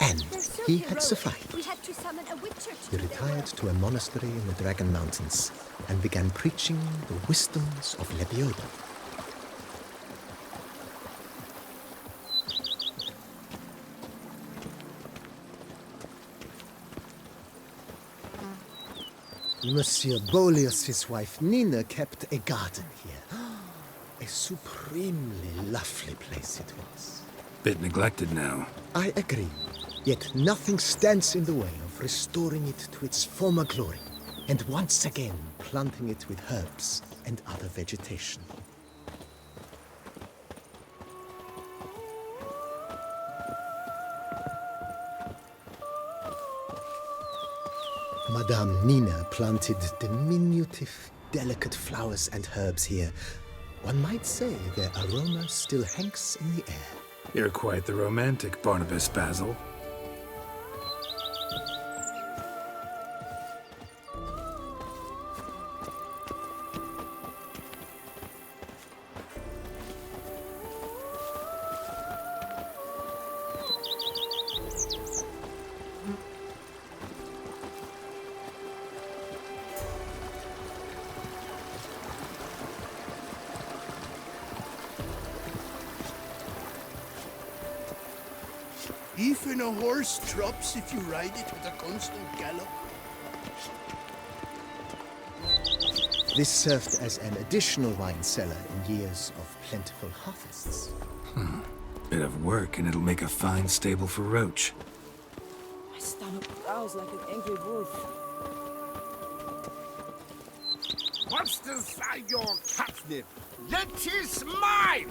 D: and he had survived.
V: We had to summon a witcher
D: He retired to a monastery in the Dragon Mountains and began preaching the wisdoms of Lebioda. Monsieur Boleus's wife Nina kept a garden here. A supremely lovely place it was.
A: Bit neglected now.
D: I agree. Yet nothing stands in the way of restoring it to its former glory, and once again planting it with herbs and other vegetation. Madame Nina planted diminutive, delicate flowers and herbs here. One might say their aroma still hangs in the air.
A: You're quite the romantic, Barnabas Basil.
C: Even a horse drops if you ride it with a constant gallop.
D: This served as an additional wine cellar in years of plentiful harvests.
A: Bit of work, and it'll make a fine stable for Roach.
M: My stomach growls like an angry wolf.
L: Monsters are your catnip. That is mine!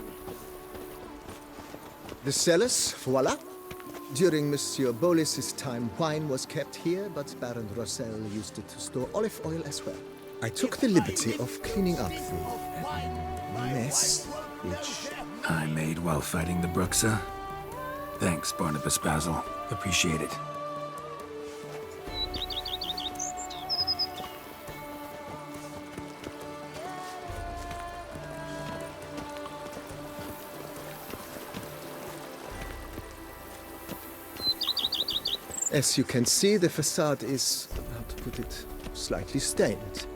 D: The cellars, voila. During Monsieur Boleus's time, wine was kept here, but Baron Rossel used it to store olive oil as well. I took the liberty of cleaning up the mess, which
A: I made while fighting the Bruxa. Thanks, Barnabas Basil. Appreciate it.
D: As you can see, the facade is, how to put it, slightly stained.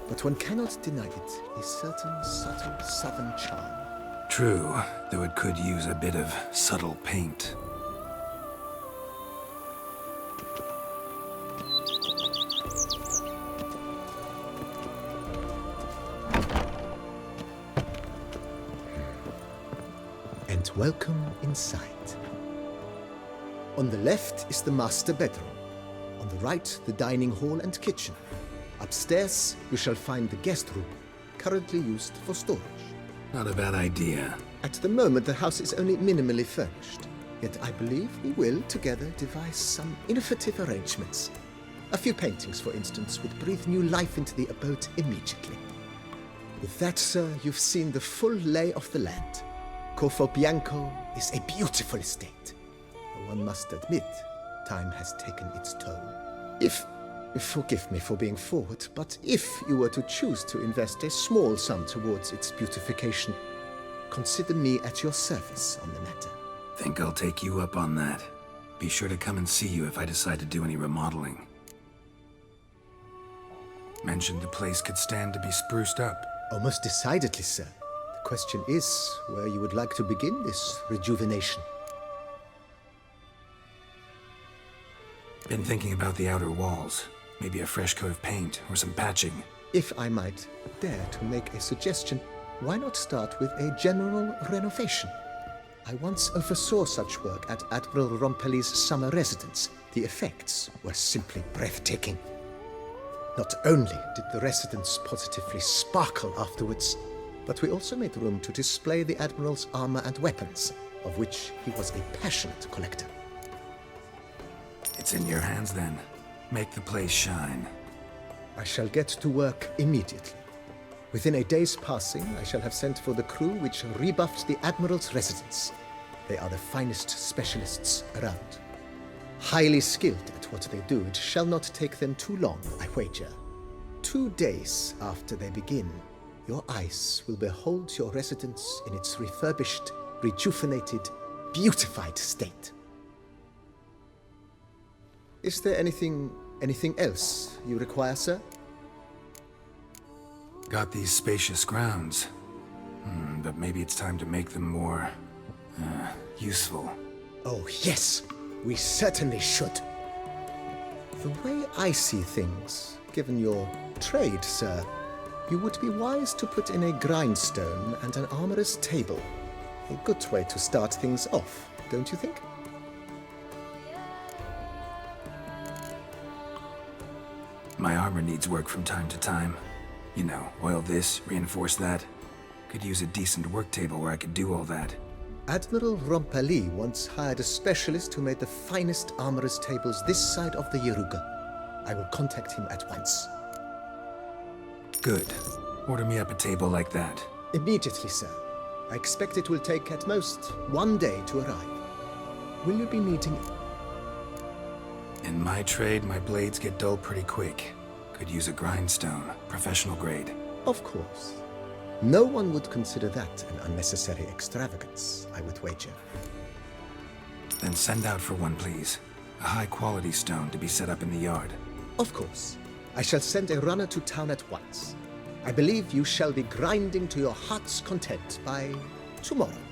D: But one cannot deny it a certain subtle southern charm.
A: True, though it could use a bit of subtle paint.
D: And welcome inside. On the left is the master bedroom. On the right, the dining hall and kitchen. Upstairs, you shall find the guest room, currently used for storage.
A: Not a bad idea.
D: At the moment, the house is only minimally furnished. Yet I believe we will, together, devise some innovative arrangements. A few paintings, for instance, would breathe new life into the abode immediately. With that, sir, you've seen the full lay of the land. Corfo Bianco is a beautiful estate. One must admit, time has taken its toll. Forgive me for being forward, but if you were to choose to invest a small sum towards its beautification, consider me at your service on the matter.
A: Think I'll take you up on that. Be sure to come and see you if I decide to do any remodeling. Mentioned the place could stand to be spruced up.
D: Oh, most decidedly, sir. The question is where you would like to begin this rejuvenation.
A: Been thinking about the outer walls. Maybe a fresh coat of paint or some patching.
D: If I might dare to make a suggestion, why not start with a general renovation? I once oversaw such work at Admiral Rompelli's summer residence. The effects were simply breathtaking. Not only did the residence positively sparkle afterwards, but we also made room to display the Admiral's armor and weapons, of which he was a passionate collector.
A: It's in your hands then. Make the place shine.
D: I shall get to work immediately. Within a day's passing, I shall have sent for the crew which rebuffed the Admiral's residence. They are the finest specialists around. Highly skilled at what they do, it shall not take them too long, I wager. 2 days after they begin, your eyes will behold your residence in its refurbished, rejuvenated, beautified state. Is there anything else you require, sir?
A: Got these spacious grounds. But maybe it's time to make them more... useful.
D: Oh, yes! We certainly should. The way I see things, given your trade, sir, you would be wise to put in a grindstone and an armorer's table. A good way to start things off, don't you think?
A: My armor needs work from time to time. You know, oil this, reinforce that. Could use a decent work table where I could do all that.
D: Admiral Rompali once hired a specialist who made the finest armorer's tables this side of the Yaruga. I will contact him at once.
A: Good. Order me up a table like that.
D: Immediately, sir. I expect it will take at most 1 day to arrive. Will you be needing...
A: In my trade, my blades get dull pretty quick. Could use a grindstone, professional grade.
D: Of course. No one would consider that an unnecessary extravagance, I would wager.
A: Then send out for one, please. A high-quality stone to be set up in the yard.
D: Of course. I shall send a runner to town at once. I believe you shall be grinding to your heart's content by tomorrow.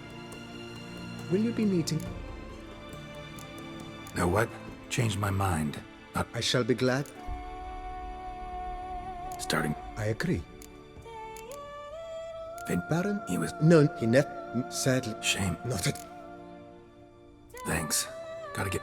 D: Will you be needing...
A: Know what? Changed my mind.
D: I shall be glad.
A: Starting...
D: I agree.
A: Baron? He was...
D: No, he never... Sadly...
A: Shame.
D: Not at...
A: Thanks. Gotta get...